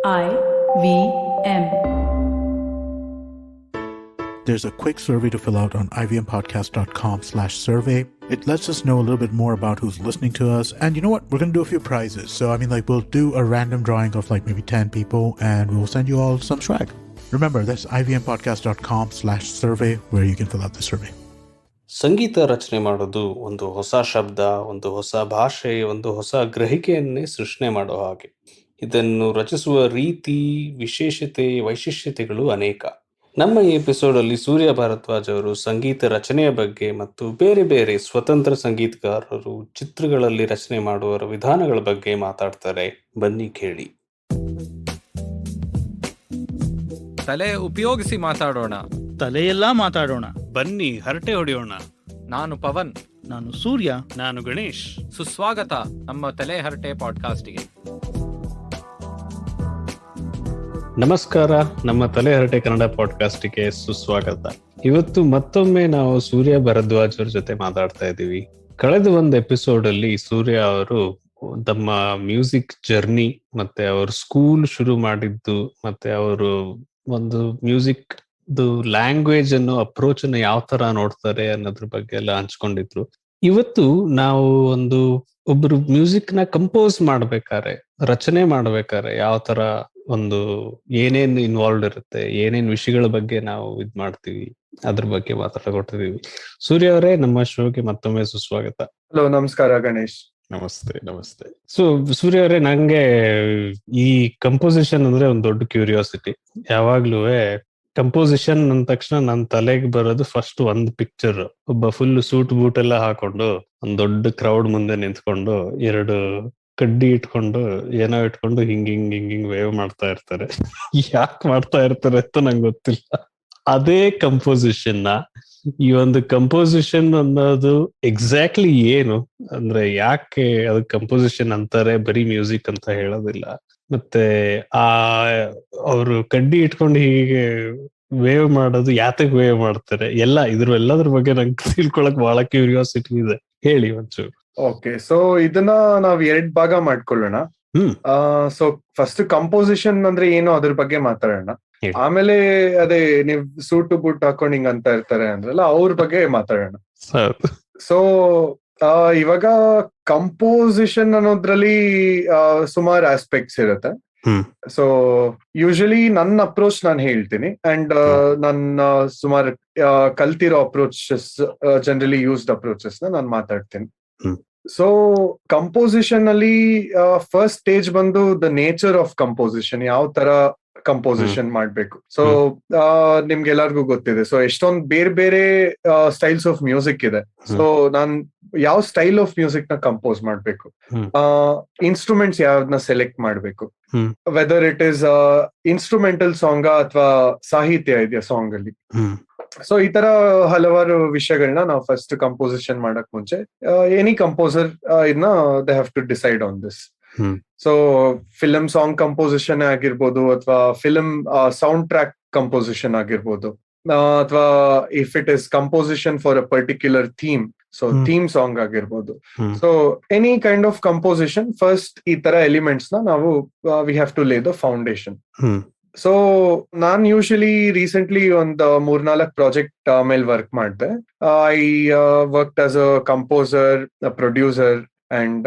IVM. There's a quick survey to fill out on ivmpodcast.com/survey. It lets us know a little bit more about who's listening to us. And you know what? We're going to do a few prizes. So, we'll do a random drawing of maybe 10 people and we'll send you all some swag. Remember, that's ivmpodcast.com/survey where you can fill out the survey. ಸಂಗೀತ ರಚನೆ ಮಾಡೋದು ಒಂದು ಹೊಸ ಶಬ್ದ, ಒಂದು ಹೊಸ ಭಾಷೆ, ಒಂದು ಹೊಸ ಗ್ರಹಿಕೆಯನ್ನೇ ಸೃಷ್ಟಿ ಮಾಡೋ ಹಾಗೆ. ಇದನ್ನು ರಚಿಸುವ ರೀತಿ, ವಿಶೇಷತೆ, ವೈಶಿಷ್ಟ್ಯತೆಗಳು ಅನೇಕ. ನಮ್ಮ ಈ ಎಪಿಸೋಡಲ್ಲಿ ಸೂರ್ಯ ಭಾರದ್ವಾಜ್ ಅವರು ಸಂಗೀತ ರಚನೆಯ ಬಗ್ಗೆ ಮತ್ತು ಬೇರೆ ಬೇರೆ ಸ್ವತಂತ್ರ ಸಂಗೀತಗಾರರು ಚಿತ್ರಗಳಲ್ಲಿ ರಚನೆ ಮಾಡುವವರ ವಿಧಾನಗಳ ಬಗ್ಗೆ ಮಾತಾಡ್ತಾರೆ. ಬನ್ನಿ ಕೇಳಿ. ತಲೆ ಉಪಯೋಗಿಸಿ ಮಾತಾಡೋಣ. ತಲೆಯೆಲ್ಲ ಮಾತಾಡೋಣ. ಬನ್ನಿ ಹರಟೆ ಹೊಡೆಯೋಣ. ನಾನು ಪವನ್. ನಾನು ಸೂರ್ಯ. ನಾನು ಗಣೇಶ್. ಸುಸ್ವಾಗತ ನಮ್ಮ ತಲೆ ಹರಟೆ ಪಾಡ್ಕಾಸ್ಟ್ಗೆ. ನಮಸ್ಕಾರ, ನಮ್ಮ ತಲೆ ಹರಟೆ ಕನ್ನಡ ಪಾಡ್ಕಾಸ್ಟ್ಗೆ ಸುಸ್ವಾಗತ. ಇವತ್ತು ಮತ್ತೊಮ್ಮೆ ನಾವು ಸೂರ್ಯ ಭರದ್ವಾಜ್ ಅವ್ರ ಜೊತೆ ಮಾತಾಡ್ತಾ ಇದ್ದೀವಿ. ಕಳೆದ ಒಂದು ಎಪಿಸೋಡ್ ಅಲ್ಲಿ ಸೂರ್ಯ ಅವರು ತಮ್ಮ ಮ್ಯೂಸಿಕ್ ಜರ್ನಿ ಮತ್ತೆ ಅವರು ಸ್ಕೂಲ್ ಶುರು ಮಾಡಿದ್ದು ಮತ್ತೆ ಅವರು ಒಂದು ಮ್ಯೂಸಿಕ್ ಲ್ಯಾಂಗ್ವೇಜ್ ಅನ್ನು ಅಪ್ರೋಚ್ ಅನ್ನು ಯಾವ ತರ ನೋಡ್ತಾರೆ ಅನ್ನೋದ್ರ ಬಗ್ಗೆ ಎಲ್ಲ ಹಂಚ್ಕೊಂಡಿದ್ರು. ಇವತ್ತು ನಾವು ಒಬ್ರು ಮ್ಯೂಸಿಕ್ ನ ಕಂಪೋಸ್ ಮಾಡ್ಬೇಕಾರೆ, ರಚನೆ ಮಾಡ್ಬೇಕಾರೆ ಯಾವ ತರ ಒಂದು ಏನೇನ್ ಇನ್ವಾಲ್ವ್ ಇರುತ್ತೆ, ಏನೇನ್ ವಿಷಯಗಳ ಬಗ್ಗೆ ನಾವು ಇದ್ ಮಾಡ್ತೀವಿ ಅದ್ರ ಬಗ್ಗೆ ಮಾತಾಡ್ಕೊಟ್ಟಿದೀವಿ. ಸೂರ್ಯ ಅವರೇ, ನಮ್ಮ ಶೋಗೆ ಮತ್ತೊಮ್ಮೆ ಸುಸ್ವಾಗತ. ಹಲೋ, ನಮಸ್ಕಾರ ಗಣೇಶ್. ನಮಸ್ತೆ. ಸೊ ಸೂರ್ಯ ಅವರೇ, ನಂಗೆ ಈ ಕಂಪೋಸಿಷನ್ ಅಂದ್ರೆ ಒಂದ್ ದೊಡ್ಡ ಕ್ಯೂರಿಯಾಸಿಟಿ. ಯಾವಾಗ್ಲೂ ಕಂಪೋಸಿಷನ್ ಅಂದ ತಕ್ಷಣ ನನ್ ತಲೆಗೆ ಬರೋದು ಫಸ್ಟ್ ಒಂದ್ ಪಿಕ್ಚರ್. ಒಬ್ಬ ಫುಲ್ ಸೂಟ್ ಬೂಟ್ ಎಲ್ಲ ಹಾಕೊಂಡು ಒಂದ್ ದೊಡ್ಡ ಕ್ರೌಡ್ ಮುಂದೆ ನಿಂತ್ಕೊಂಡು ಎರಡು ಕಡ್ಡಿ ಇಟ್ಕೊಂಡು ಏನೋ ಇಟ್ಕೊಂಡು ಹಿಂಗ್ ವೇವ್ ಮಾಡ್ತಾ ಇರ್ತಾರೆ. ಯಾಕೆ ಮಾಡ್ತಾ ಇರ್ತಾರೆ ಅಂತ ನಂಗೆ ಗೊತ್ತಿಲ್ಲ. ಅದೇ ಕಂಪೋಸಿಷನ್ ಈ ಒಂದು ಕಂಪೋಸಿಷನ್ ಅನ್ನೋದು ಎಕ್ಸಾಕ್ಟ್ಲಿ ಏನು ಅಂದ್ರೆ ಯಾಕೆ ಅದಕ್ಕೆ ಕಂಪೋಸಿಷನ್ ಅಂತಾರೆ, ಬರೀ ಮ್ಯೂಸಿಕ್ ಅಂತ ಹೇಳೋದಿಲ್ಲ. ಮತ್ತೆ ಅವರು ಕಡ್ಡಿ ಇಟ್ಕೊಂಡು ಹೀಗೆ ವೇವ್ ಮಾಡೋದು ಯಾತಕ್ ವೇವ್ ಮಾಡ್ತಾರೆ, ಎಲ್ಲದ್ರ ಬಗ್ಗೆ ನಂಗೆ ತಿಳ್ಕೊಳಕ್ ಬಹಳ ಕ್ಯೂರಿಯಾಸಿಟಿ ಇದೆ. ಹೇಳಿ ಒಂಚೂರು. ಓಕೆ, ಸೊ ಇದನ್ನ ನಾವ್ 2 ಭಾಗ ಮಾಡ್ಕೊಳ್ಳೋಣ. ಸೊ ಫಸ್ಟ್ ಕಂಪೋಸಿಷನ್ ಅಂದ್ರೆ ಏನು ಅದ್ರ ಬಗ್ಗೆ ಮಾತಾಡೋಣ. ಆಮೇಲೆ ಅದೇ ನೀವ್ ಸೂಟು ಬೂಟ್ ಹಾಕೊಂಡ್ ಹಿಂಗ್ ಅಂತ ಇರ್ತಾರೆ ಅಂದ್ರಲ್ಲ, ಅವ್ರ ಬಗ್ಗೆ ಮಾತಾಡೋಣ. ಸೊ ಇವಾಗ ಕಂಪೋಸಿಷನ್ ಅನ್ನೋದ್ರಲ್ಲಿ ಸುಮಾರು ಆಸ್ಪೆಕ್ಟ್ಸ್ ಇರುತ್ತೆ. ಸೊ ಯೂಶಲಿ ನನ್ನ ಅಪ್ರೋಚ್ ನಾನು ಹೇಳ್ತೀನಿ, ಅಂಡ್ ನನ್ನ ಸುಮಾರು ಕಲ್ತಿರೋ ಅಪ್ರೋಚಸ್, ಜನರಲಿ ಯೂಸ್ಡ್ ಅಪ್ರೋಚಸ್ ನಾನು ಮಾತಾಡ್ತೀನಿ. ಸೊ ಕಂಪೋಸಿಷನ್ ಅಲ್ಲಿ ಫಸ್ಟ್ ಸ್ಟೇಜ್ ಬಂದು ದ ನೇಚರ್ ಆಫ್ ಕಂಪೋಸಿಷನ್, ಯಾವ ತರ ಕಂಪೋಸಿಷನ್ ಮಾಡ್ಬೇಕು. ಸೊ ನಿಮ್ಗೆಲ್ಲರಿಗೂ ಗೊತ್ತಿದೆ, ಸೊ ಎಷ್ಟೊಂದ್ ಬೇರೆ ಸ್ಟೈಲ್ಸ್ ಆಫ್ ಮ್ಯೂಸಿಕ್ ಇದೆ. ಸೊ ನಾನ್ ಯಾವ ಸ್ಟೈಲ್ ಆಫ್ ಮ್ಯೂಸಿಕ್ ನ ಕಂಪೋಸ್ ಮಾಡ್ಬೇಕು, ಇನ್ಸ್ಟ್ರೂಮೆಂಟ್ಸ್ ಯಾವ್ದನ್ನ ಸೆಲೆಕ್ಟ್ ಮಾಡ್ಬೇಕು, whether it is instrumental song ಅಥವಾ ಸಾಹಿತ್ಯ ಇದೆಯಾ ಸಾಂಗ್ ಅಲ್ಲಿ. ಸೊ ಈ ತರ ಹಲವಾರು ವಿಷಯಗಳನ್ನ ನಾವು ಫಸ್ಟ್ ಕಂಪೋಸಿಷನ್ ಮಾಡಕ್ ಮುಂಚೆ ಎನಿ ಕಂಪೋಸರ್ ಇದನ್ನ they have to decide on this. So film song composition ಆಗಿರ್ಬೋದು, ಅಥವಾ ಫಿಲಂ ಸೌಂಡ್ ಟ್ರ್ಯಾಕ್ ಕಂಪೋಸಿಷನ್ ಆಗಿರ್ಬೋದು, ಅಥವಾ if it is composition for a particular theme, so theme song ಆಗಿರ್ಬೋದು. So any kind of composition, first ಈ ತರ elements ನ ನಾವು we have to lay the foundation. So ನಾನ್ ಯೂಶಲಿ ರೀಸೆಂಟ್ಲಿ ಒಂದ್ 3-4 project ಮೇಲೆ ವರ್ಕ್ ಮಾಡಿದೆ. I worked as a composer, producer, and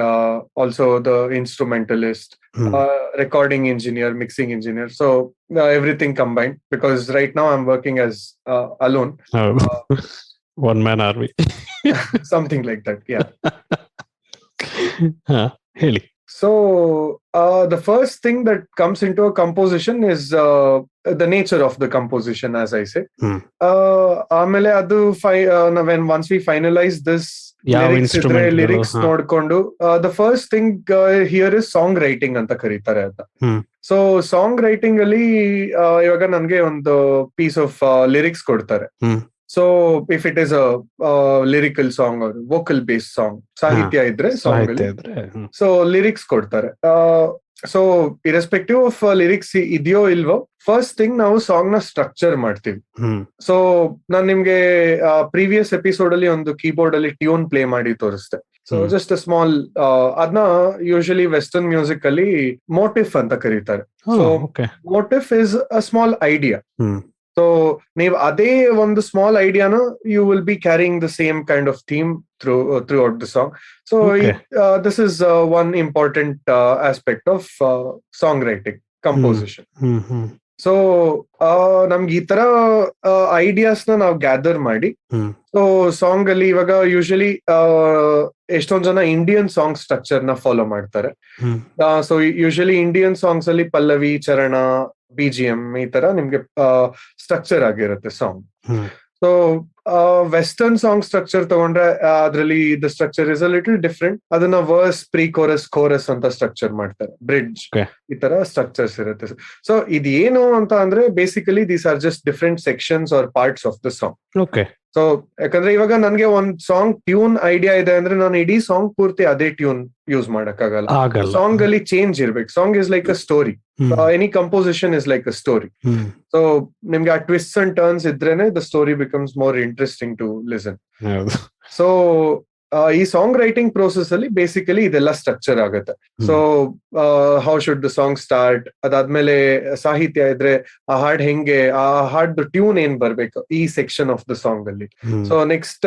also the instrumentalist, recording engineer, mixing engineer. So everything combined, because right now I'm working as alone. One man army. Something like that, yeah. Heli. So the first thing that comes into a composition is the nature of the composition, as I said. Amele adu once we finalize this lyrics ನೋಡ್ಕೊಂಡು the first thing here is song writing ಅಂತ ಕರೀತಾರೆ ಅದ. So song writing ಅಲ್ಲಿ ಇವಾಗ ನನ್ಗೆ ಒಂದು piece of lyrics ಕೊಡ್ತಾರೆ. So if it is a lyrical song or vocal based song, ಸಾಹಿತ್ಯ ಇದ್ರೆ ಸಾಂಗ್ ಅಲ್ಲಿ ಸೊ ಲಿರಿಕ್ಸ್ ಕೊಡ್ತಾರೆ. ಸೊ ಇರೆಸ್ಪೆಕ್ಟಿವ್ ಆಫ್ ಲಿರಿಕ್ಸ್ ಇದೆಯೋ ಇಲ್ವೋ, ಫಸ್ಟ್ ಥಿಂಗ್ ನಾವು ಸಾಂಗ್ ನ ಸ್ಟ್ರಕ್ಚರ್ ಮಾಡ್ತೀವಿ. ಸೊ ನಾನ್ ನಿಮ್ಗೆ ಪ್ರೀವಿಯಸ್ ಎಪಿಸೋಡ್ ಅಲ್ಲಿ ಒಂದು ಕೀಬೋರ್ಡ್ ಅಲ್ಲಿ ಟ್ಯೂನ್ ಪ್ಲೇ ಮಾಡಿ ತೋರಿಸ್ದೆ. ಸೊ ಜಸ್ಟ್ ಅ ಸ್ಮಾಲ್, ಅದನ್ನ ಯೂಶಲಿ ವೆಸ್ಟರ್ನ್ ಮ್ಯೂಸಿಕ್ ಅಲ್ಲಿ ಮೋಟಿಫ್ ಅಂತ ಕರೀತಾರೆ. So motif is a small idea. So ನೀವು ಅದೇ ಒಂದು ಸ್ಮಾಲ್ ಐಡಿಯಾನು you will be carrying the same kind of theme throughout the song. So this is one important aspect of songwriting, composition. So ನಮ್ಗೆ ಈ ತರ ideas ನಾವು gather ಮಾಡಿ, so song ಅಲ್ಲಿ ಇವಾಗ ಯೂಶಲಿ ಎಷ್ಟೊಂದ್ ಜನ ಇಂಡಿಯನ್ ಸಾಂಗ್ ಸ್ಟ್ರಕ್ಚರ್ ನ ಫಾಲೋ ಮಾಡ್ತಾರೆ. ಸೊ ಯೂಶಲಿ ಇಂಡಿಯನ್ ಸಾಂಗ್ಸ್ ಅಲ್ಲಿ ಪಲ್ಲವಿ, ಚರಣ, BGM ಈ ತರ ನಿಮ್ಗೆ ಸ್ಟ್ರಕ್ಚರ್ ಆಗಿರುತ್ತೆ song. So western song structure ತಗೊಂಡ್ರೆ ಅದ್ರಲ್ಲಿ the structure is a little different. ಅದನ್ನ ವರ್ಸ್, ಪ್ರೀ ಕೋರಸ್, ಕೋರಸ್ ಅಂತ ಸ್ಟ್ರಕ್ಚರ್ ಮಾಡ್ತಾರೆ, ಬ್ರಿಡ್ಜ್, ಈ ತರ ಸ್ಟ್ರಕ್ಚರ್ಸ್ ಇರುತ್ತೆ. ಸೊ ಇದೇನು ಅಂತ ಅಂದ್ರೆ basically these are just different sections are parts of the song. So ಯಾಕಂದ್ರೆ ಇವಾಗ ನನ್ಗೆ ಒಂದ್ ಸಾಂಗ್ ಟ್ಯೂನ್ ಐಡಿಯಾ ಇದೆ ಅಂದ್ರೆ ನಾನು ಇಡೀ ಸಾಂಗ್ ಪೂರ್ತಿ ಅದೇ ಟ್ಯೂನ್ ಯೂಸ್ ಮಾಡಕ್ಕಾಗಲ್ಲ. ಸಾಂಗ್ ಅಲ್ಲಿ ಚೇಂಜ್ ಇರ್ಬೇಕು. Song is like a story. Any composition is like a story. So ನಿಮ್ಗೆ ಆ ಟ್ವಿಸ್ಟ್ ಅಂಡ್ ಟರ್ನ್ಸ್ ಇದ್ರೇನೆ the story becomes more interesting to listen. So ಈ ಸಾಂಗ್ ರೈಟಿಂಗ್ ಪ್ರೋಸೆಸ್ ಅಲ್ಲಿ ಬೇಸಿಕಲಿ ಇದೆಲ್ಲ structure ಆಗುತ್ತೆ. So how should the song start, ಅದಾದ್ಮೇಲೆ ಸಾಹಿತ್ಯ ಇದ್ರೆ ಆ ಹಾಡ್ ಹೆಂಗೆ, ಆ ಹಾಡ್ ಟ್ಯೂನ್ ಏನ್ ಬರ್ಬೇಕು ಈ ಸೆಕ್ಷನ್ ಆಫ್ ದ ಸಾಂಗ್ ಅಲ್ಲಿ. ಸೊ ನೆಕ್ಸ್ಟ್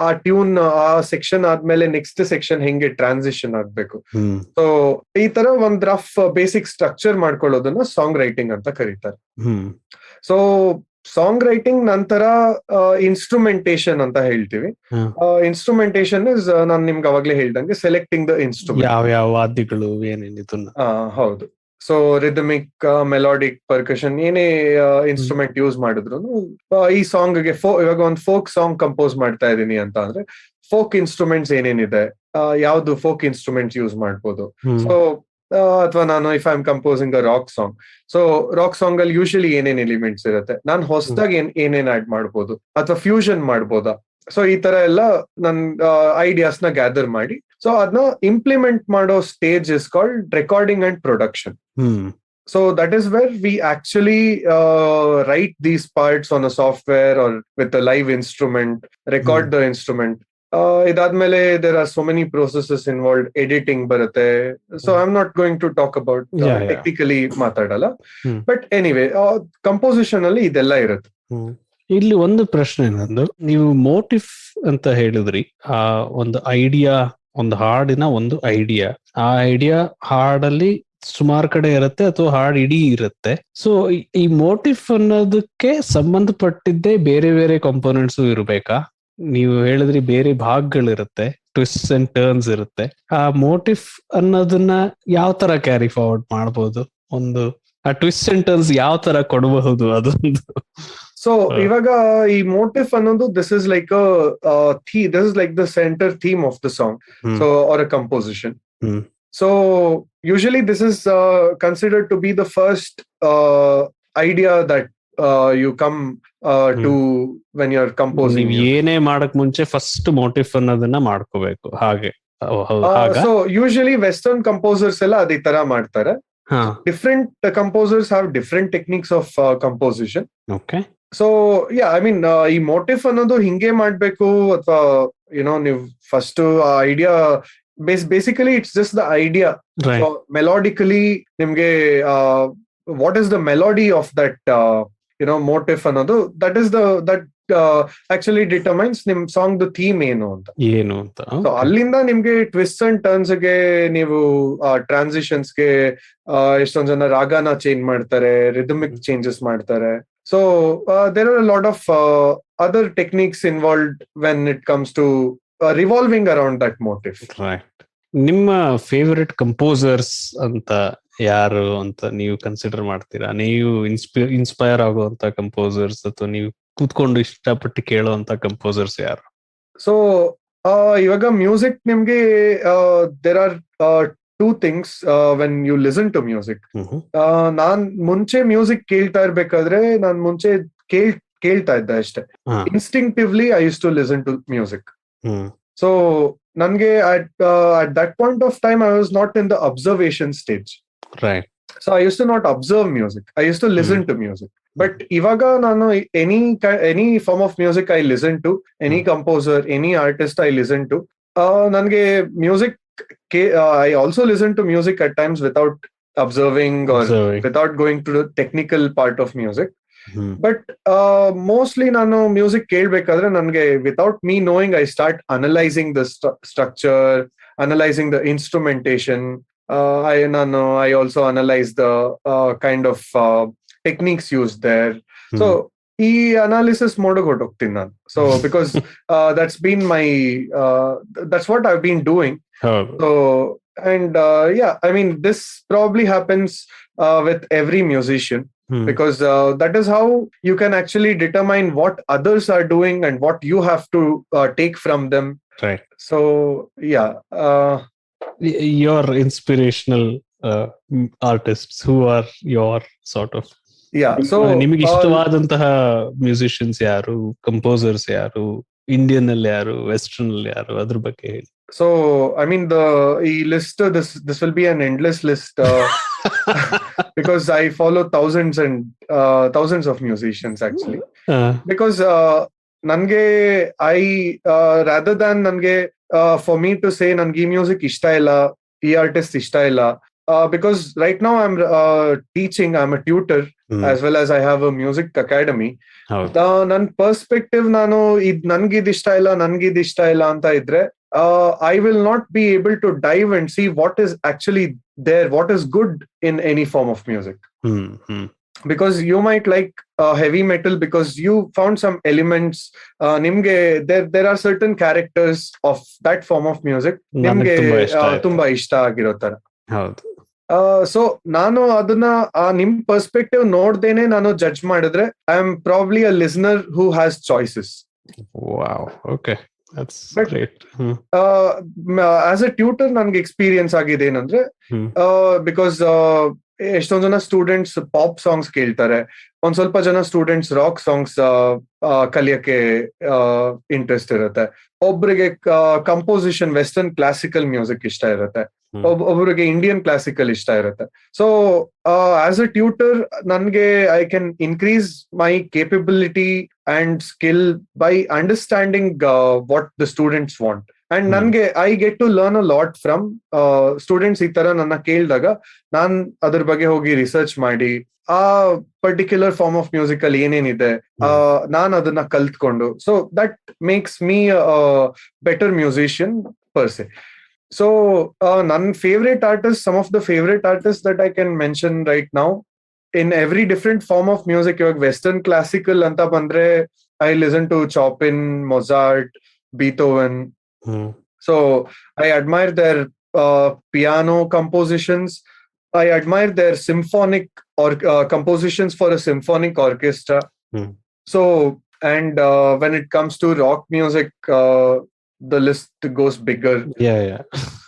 ಆ ಟ್ಯೂನ್, ಆ ಸೆಕ್ಷನ್ ಆದ್ಮೇಲೆ ನೆಕ್ಸ್ಟ್ ಸೆಕ್ಷನ್ ಹೆಂಗೆ ಟ್ರಾನ್ಸಿಷನ್ ಆಗ್ಬೇಕು. ಸೊ ಈ ತರ ಒಂದ್ ರಫ್ ಬೇಸಿಕ್ ಸ್ಟ್ರಕ್ಚರ್ ಮಾಡ್ಕೊಳ್ಳೋದನ್ನ ಸಾಂಗ್ ರೈಟಿಂಗ್ ಅಂತ ಕರೀತಾರೆ. ಸೊ ಸಾಂಗ್ ರೈಟಿಂಗ್ ನಂತರ ಇನ್ಸ್ಟ್ರುಮೆಂಟೇಶನ್ ಅಂತ ಹೇಳ್ತೀವಿ. ಇನ್ಸ್ಟ್ರುಮೆಂಟೇಶನ್ ಇಸ್, ನಾನು ನಿಮ್ಗೆ ಅವಾಗ್ಲೇ ಹೇಳ್ದಂಗೆ ಸೆಲೆಕ್ಟಿಂಗ್ ದ ಇನ್ಸ್ಟ್ರೂಮೆಂಟ್, ಯಾವ ವಾದ್ಯಗಳು ಏನೇನಿತ್ತು. ಹೌದು. ಸೊ ರಿದಮಿಕ್, ಮೆಲೋಡಿಕ್, ಪರ್ಕಷನ್ ಏನೇ ಇನ್ಸ್ಟ್ರೂಮೆಂಟ್ ಯೂಸ್ ಮಾಡಿದ್ರು ಈ ಸಾಂಗ್ಗೆ ಇವಾಗ ಒಂದು ಫೋಕ್ ಸಾಂಗ್ ಕಂಪೋಸ್ ಮಾಡ್ತಾ ಇದೀನಿ ಅಂತ ಅಂದ್ರೆ ಫೋಕ್ ಇನ್ಸ್ಟ್ರೂಮೆಂಟ್ಸ್ ಏನೇನಿದೆ, ಯಾವ್ದು ಫೋಕ್ ಇನ್ಸ್ಟ್ರೂಮೆಂಟ್ಸ್ ಯೂಸ್ ಮಾಡ್ಬೋದು. ಸೊ ಅಥವಾ ನಾನು if I am composing a rock song, so rock song ಅಲ್ಲಿ ಯೂಶಲಿ ಏನೇನ್ ಎಲಿಮೆಂಟ್ಸ್ ಇರುತ್ತೆ, ನಾನು ಹೊಸದಾಗಿ ಏನೇನ್ ಆಡ್ ಮಾಡ್ಬೋದು ಅಥವಾ ಫ್ಯೂಷನ್ ಮಾಡ್ಬೋದಾ. ಸೊ ಈ ತರ ಎಲ್ಲ ನನ್ ಐಡಿಯಾಸ್ ನ ಗ್ಯಾದರ್ ಮಾಡಿ, ಸೊ ಅದನ್ನ ಇಂಪ್ಲಿಮೆಂಟ್ ಮಾಡೋ stage is called recording and production. So that is where we actually write these parts on a software or with a live instrument, record the instrument. Idadmele there are so many processes involved, editing barate. So I'm not going to talk about technically matadala. But anyway, composition alli idella irutte. ಇಲ್ಲಿ ಒಂದು ಪ್ರಶ್ನೆ ನಂದು, ನೀವು motif ಅಂತ ಹೇಳಿದ್ರಿ, ಆ ಒಂದು idea, ಒಂದು ಹಾಡಿನ ಒಂದು ಐಡಿಯಾ, ಆ ಐಡಿಯಾ ಹಾಡಲ್ಲಿ ಸುಮಾರು ಕಡೆ ಇರುತ್ತೆ ಅಥವಾ ಹಾಡು ಇಡೀ ಇರುತ್ತೆ. ಸೊ ಈ ಮೋಟಿಫ್ ಅನ್ನೋದಕ್ಕೆ ಸಂಬಂಧಪಟ್ಟಿದ್ದೇ ಬೇರೆ ಬೇರೆ ಕಾಂಪೋನೆಂಟ್ಸ್ ಇರ್ಬೇಕಾ? ನೀವು ಹೇಳಿದ್ರಿ ಬೇರೆ ಭಾಗಗಳಿರುತ್ತೆ, ಟ್ವಿಸ್ಟ್ ಅಂಡ್ ಟರ್ನ್ಸ್ ಇರುತ್ತೆ. ಆ ಮೋಟಿಫ್ ಅನ್ನೋದನ್ನ ಯಾವ ತರ ಕ್ಯಾರಿ ಫಾರ್ವರ್ಡ್ ಮಾಡ್ಬೋದು? ಒಂದು ಆ ಟ್ವಿಸ್ಟ್ ಅಂಡ್ ಟರ್ನ್ಸ್ ಯಾವ ತರ ಕೊಡಬಹುದು ಅದೊಂದು. ಸೊ ಇವಾಗ ಈ ಮೋಟಿಫ್ ಅನ್ನೋದು this is like this is like the center theme of the song, so or a composition. So usually this is considered to be the first idea that you come to when you're composing. ಏನೇ ಮಾಡಕ್ ಮುಂಚೆ first motif ಅನ್ನೋದನ್ನ ಮಾಡ್ಕೋಬೇಕು, ಹಾಗೆ. So usually western composers ಎಲ್ಲ ಅದೇ ತರ ಮಾಡ್ತಾರೆ. Different composers have different techniques of composition. Okay. So yeah, I mean ಈ ಮೋಟಿಫ್ ಅನ್ನೋದು ಹಿಂಗೆ ಮಾಡ್ಬೇಕು ಅಥವಾ ನೀವು ಫಸ್ಟ್ ಆ idea, basically it's just the idea. Right. So melodically nimge what is the melody of that motif another, that is that actually determines nim song the theme enu anta. So allinda nimge twists and turns ge neevu transitions ge eston jana ragana change ಮಾಡ್ತಾರೆ, rhythmic changes ಮಾಡ್ತಾರೆ. So there are a lot of other techniques involved when it comes to revolving around that motif. Right. ನಿಮ್ಮ favourite composers ಅಂತ ಯಾರು ಅಂತ ನೀವು consider ಮಾಡ್ತೀರಾ? ನೀವು inspire ಆಗುವಂತ ಕಂಪೋಸರ್ಸ್ ಅಥವಾ ನೀವು ಕೂತ್ಕೊಂಡು ಇಷ್ಟಪಟ್ಟು ಕೇಳುವಂತ ಕಂಪೋಸರ್ಸ್ ಯಾರು? ಸೊ ಇವಾಗ ಮ್ಯೂಸಿಕ್ ನಿಮ್ಗೆ there are two things when you listen to music. ನಾನ್ ಮುಂಚೆ ಮ್ಯೂಸಿಕ್ ಕೇಳ್ತಾ ಇರ್ಬೇಕಾದ್ರೆ ನಾನ್ ಮುಂಚೆ ಕೇಳ್ತಾ ಇದ್ದೆ ಅಷ್ಟೇ. Instinctively I use to listen to music. So ನನ್ಗೆ at that point of time I was not in the observation stage. Right. So I used to not observe music, I used to listen to music. But ivaga nanu any form of music I listen to, any composer, any artist I listen to, ನನ್ಗೆ music I also listen to music at times without observing or without going to the technical part of music. But mostly ನಾನು music ಕೇಳ್ಬೇಕಾದ್ರೆ ನನ್ಗೆ without me knowing I start analyzing the structure, analyzing the instrumentation. I also analyze the kind of techniques used there. So ಈ analysis ಮಾಡೋಕ್ ಹೊರಟೋಗ್ತೀನಿ ನಾನು. So because that's what I've been doing. So and I mean this probably happens with every musician, because that is how you can actually determine what others are doing and what you have to take from them. Right. So your inspirational artists, who are your sort of so ನಿಮಗೆ ಇಷ್ಟವಾದಂತಹ musicians ಯಾರು, composers ಯಾರು, Indian ಅಲ್ಲಿ ಯಾರು, western ಅಲ್ಲಿ ಯಾರು, ಅದ್ರ ಬಗ್ಗೆ ಹೇಳಿ. So I mean ಈ list, this will be an endless list because I follow thousands of musicians actually. Because ನನ್ಗೆ rather than ನನ್ಗೆ for me to say ನನ್ಗೆ ಈ ಮ್ಯೂಸಿಕ್ ಇಷ್ಟ ಇಲ್ಲ, ಈ ಆರ್ಟಿಸ್ಟ್ ಇಷ್ಟ ಇಲ್ಲ, because right now I'm teaching, I'm a tutor as well as I have a music academy. ನನ್ನ ಪರ್ಸ್ಪೆಕ್ಟಿವ್ ನಾನು ನನ್ಗಿದ್ ಇಷ್ಟ ಇಲ್ಲ ಅಂತ ಇದ್ರೆ I will not be able to dive and see what is actually there, what is good in any form of music. Because you might like heavy metal because you found some elements, nimge there are certain characters of that form of music nimge ತುಂಬಾ ಇಷ್ಟ ಆಗಿರೋ ತರ. So ನಾನು ಅದನ್ನ ನಿಮ್ perspective ನೋಡ್ದೇನೆ ನಾನು judge ಮಾಡಿದ್ರೆ I am probably a listener who has choices. As a tutor ನನ್ಗೆ ಎಕ್ಸ್ಪೀರಿಯನ್ಸ್ ಆಗಿದೆ ಏನಂದ್ರೆ, ಬಿಕಾಸ್ ಎಷ್ಟೊಂದ್ ಜನ ಸ್ಟೂಡೆಂಟ್ಸ್ ಪಾಪ್ ಸಾಂಗ್ಸ್ ಕೇಳ್ತಾರೆ, ಒಂದ್ ಸ್ವಲ್ಪ ಜನ ಸ್ಟೂಡೆಂಟ್ಸ್ ರಾಕ್ ಸಾಂಗ್ಸ್ ಕಲಿಯಕ್ಕೆ ಇಂಟ್ರೆಸ್ಟ್ ಇರುತ್ತೆ, ಒಬ್ರಿಗೆ ಕಂಪೋಸಿಷನ್ ವೆಸ್ಟರ್ನ್ ಕ್ಲಾಸಿಕಲ್ ಮ್ಯೂಸಿಕ್ ಇಷ್ಟ ಇರುತ್ತೆ, ಒಬ್ಬರಿಗೆ ಇಂಡಿಯನ್ ಕ್ಲಾಸಿಕಲ್ ಇಷ್ಟ ಇರುತ್ತೆ. ಸೊ ಆಸ್ ಅ ಟ್ಯೂಟರ್ ನನ್ಗೆ I can increase my capability and skill by understanding what the students want. And ನನ್ಗೆ I get to learn a lot from students. ಈ ತರ ನನ್ನ ಕೇಳಿದಾಗ ನಾನ್ ಅದ್ರ ಬಗ್ಗೆ ಹೋಗಿ ರಿಸರ್ಚ್ ಮಾಡಿ ಆ ಪರ್ಟಿಕ್ಯುಲರ್ ಫಾರ್ಮ್ ಆಫ್ ಮ್ಯೂಸಿಕ್ ಅಲ್ಲಿ ಏನೇನಿದೆ ನಾನ್ ಅದನ್ನ ಕಲ್ತ್ಕೊಂಡು, so that makes me better musician per ಸೆ. So ನನ್ನ favorite artists, some of the favorite artists that I can mention right now in every different form of music. ಇವಾಗ western classical ಅಂತ ಬಂದ್ರೆ I listen to Chopin, Mozart, Beethoven. So I admire their piano compositions. I admire their symphonic or compositions for a symphonic orchestra. So and when it comes to rock music, the list goes bigger.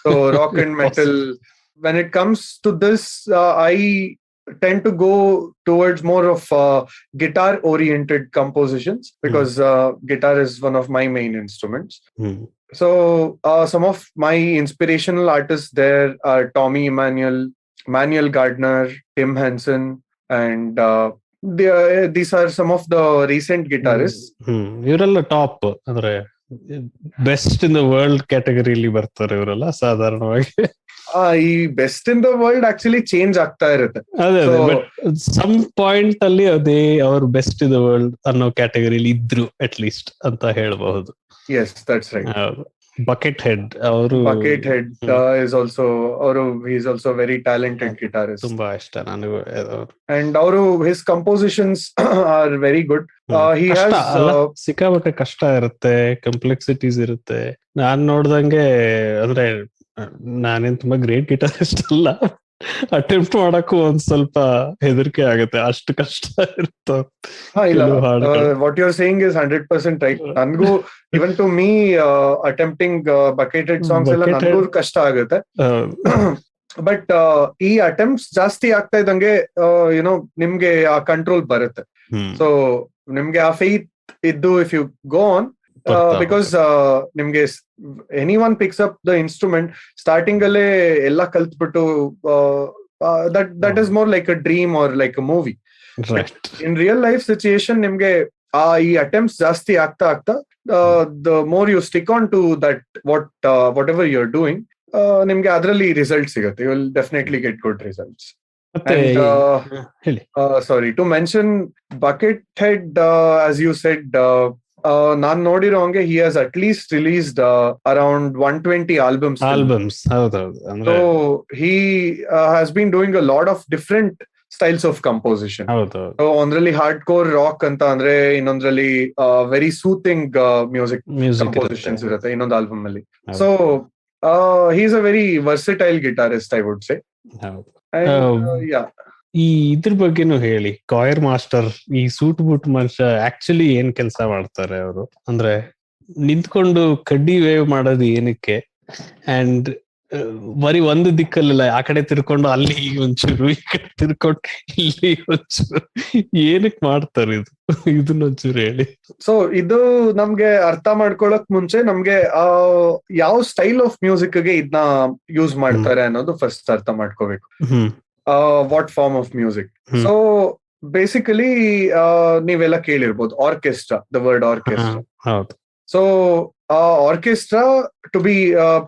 So rock and metal, when it comes to this, I tend to go towards more of guitar oriented compositions, because guitar is one of my main instruments. So some of my inspirational artists there are Tommy Emmanuel, Manuel Gardner, Tim Henson, and these are some of the recent guitarists. ಇವರೆಲ್ಲ top ಅಂದ್ರೆ best in the world ಕ್ಯಾಟಗರಿಲಿ ಬರ್ತಾರೆ ಇವರೆಲ್ಲ ಸಾಧಾರಣವಾಗಿ. ಈ best in the world actually change ಆಗ್ತಾ ಇರುತ್ತೆ. ಅದೇ but some point ಅಲ್ಲಿ ಅದೇ ಅವ್ರು ಬೆಸ್ಟ್ ಇನ್ ದ ವರ್ಲ್ಡ್ ಅನ್ನೋ ಕ್ಯಾಟಗರಿಲಿ ಇದ್ರು ಅಟ್ ಲೀಸ್ಟ್ ಅಂತ ಹೇಳ್ಬಹುದು. Yes, that's right. Bucket head ಅವರು is also he is also very talented guitarist. ತುಂಬಾ ಇಷ್ಟ ನನಗೂ. And his compositions are very good. He has ಸಿಕ್ಕಾಪಟ್ಟೆ ಕಷ್ಟ ಇರುತ್ತೆ, ಕಾಂಪ್ಲೆಕ್ಸಿಟೀಸ್ ಇರುತ್ತೆ. ನಾನ್ ನೋಡ್ದಂಗೆ ಅಂದ್ರೆ ನಾನೇನ್ ತುಂಬಾ ಗ್ರೇಟ್ ಗಿಟಾರಿಸ್ಟ್ ಅಲ್ಲ, ಅಟೆಂಪ್ಟ್ ಮಾಡಕ್ಕೂ ಒಂದ್ ಸ್ವಲ್ಪ ಹೆದರಿಕೆ ಆಗುತ್ತೆ, ಅಷ್ಟು ಕಷ್ಟ ಇರುತ್ತೆ. What you are saying is 100% right. ನನ್ಗೂ even to me attempting Buckethead songs ಎಲ್ಲ ನನ್ಗೂ ಕಷ್ಟ ಆಗುತ್ತೆ. ಬಟ್ ಈ ಅಟೆಂಪ್ಟ್ಸ್ ಜಾಸ್ತಿ ಆಗ್ತಾ ಇದ್ದಂಗೆ ಯುನೋ ನಿಮ್ಗೆ ಆ ಕಂಟ್ರೋಲ್ ಬರುತ್ತೆ. ಸೊ ನಿಮ್ಗೆ ಆ ಫೇತ್ ಇದ್ದು if you go on, because ನಿಮ್ಗೆ anyone picks up the instrument starting ಅಲ್ಲೇ ಎಲ್ಲ ಕಲ್ತ್ಬಿಟ್ಟು that is more like a dream or like a movie. In real life situation ನಿಮ್ಗೆ ಈ ಅಟೆಂಪ್ಟ್ಸ್ ಜಾಸ್ತಿ ಆಗ್ತಾ ಆಗ್ತಾ the more you stick on to that whatever you are doing, ನಿಮ್ಗೆ ಅದರಲ್ಲಿ result ಸಿಗುತ್ತೆ. You will definitely get good results. ಮತ್ತೆ ಹೇಳಿ. Sorry to mention Buckethead, as you said, ನಾನ್ ನೋಡಿರೋ ಹಂಗೆ he has at least released around 120 albums. ಹೌದೌದು. So he has been doing a lot of different styles of composition. ಹೌದೌದು. ಒಂದ್ರಲ್ಲಿ hard core rock ಅಂತ ಅಂದ್ರೆ, ಇನ್ನೊಂದ್ರಲ್ಲಿ ವೆರಿ ಸೂತಿಂಗ್ ಮ್ಯೂಸಿಕ್ ಕಂಪೋಸಿಷನ್ಸ್ ಇರುತ್ತೆ ಇನ್ನೊಂದು ಆಲ್ಬಮ್ ಅಲ್ಲಿ. So he is a very ವರ್ಸಿಟೈಲ್ guitarist, I would ಸೇ. ಈ ಇದ್ರ ಬಗ್ಗೆನೂ ಹೇಳಿ, ಕಾಯರ್ ಮಾಸ್ಟರ್, ಈ ಸೂಟ್ ಬೂಟ್ ಮನುಷ್ಯ ಆಕ್ಚುಲಿ ಏನ್ ಕೆಲಸ ಮಾಡ್ತಾರೆ ಅವರು? ಅಂದ್ರೆ ನಿಂತ್ಕೊಂಡು ಕಡ್ಡಿ ವೇವ್ ಮಾಡೋದು ಏನಕ್ಕೆ? ಅಂಡ್ ಬರೀ ಒಂದು ದಿಕ್ಕಲ್ಲ, ಆ ಕಡೆ ತಿರ್ಕೊಂಡು ಅಲ್ಲಿ ಒಂಚೂರು, ಈ ಕಡೆ ತಿರ್ಕೊಂಡು ಇಲ್ಲಿ ಒಂಚೂರು, ಏನಕ್ ಮಾಡ್ತಾರೆ ಇದು? ಇದನ್ನೊಂಚೂರು ಹೇಳಿ. ಸೊ ಇದು ನಮ್ಗೆ ಅರ್ಥ ಮಾಡ್ಕೊಳಕ್ ಮುಂಚೆ ನಮ್ಗೆ ಯಾವ ಸ್ಟೈಲ್ ಆಫ್ ಮ್ಯೂಸಿಕ್ ಗೆ ಇದನ್ನ ಯೂಸ್ ಮಾಡ್ತಾರೆ ಅನ್ನೋದು ಫಸ್ಟ್ ಅರ್ಥ ಮಾಡ್ಕೋಬೇಕು. What form of music. So basically ನೀವೆಲ್ಲ ಕೇಳಿರ್ಬೋದು orchestra, the word orchestra. So orchestra, to be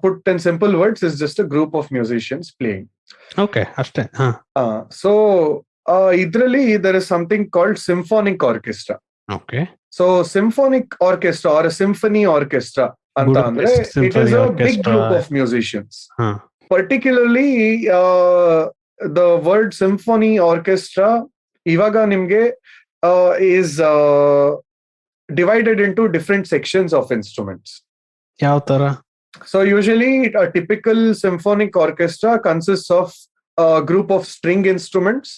put in simple words, is just a group of musicians playing. Okay, ashte. So idrali there is something called symphonic orchestra. Okay. So symphonic orchestra or a symphony orchestra anta andre, it is a big group of musicians. Particularly the word symphony orchestra ivaga nimge is divided into different sections of instruments. Yav tara? So usually a typical symphonic orchestra consists of a group of string instruments,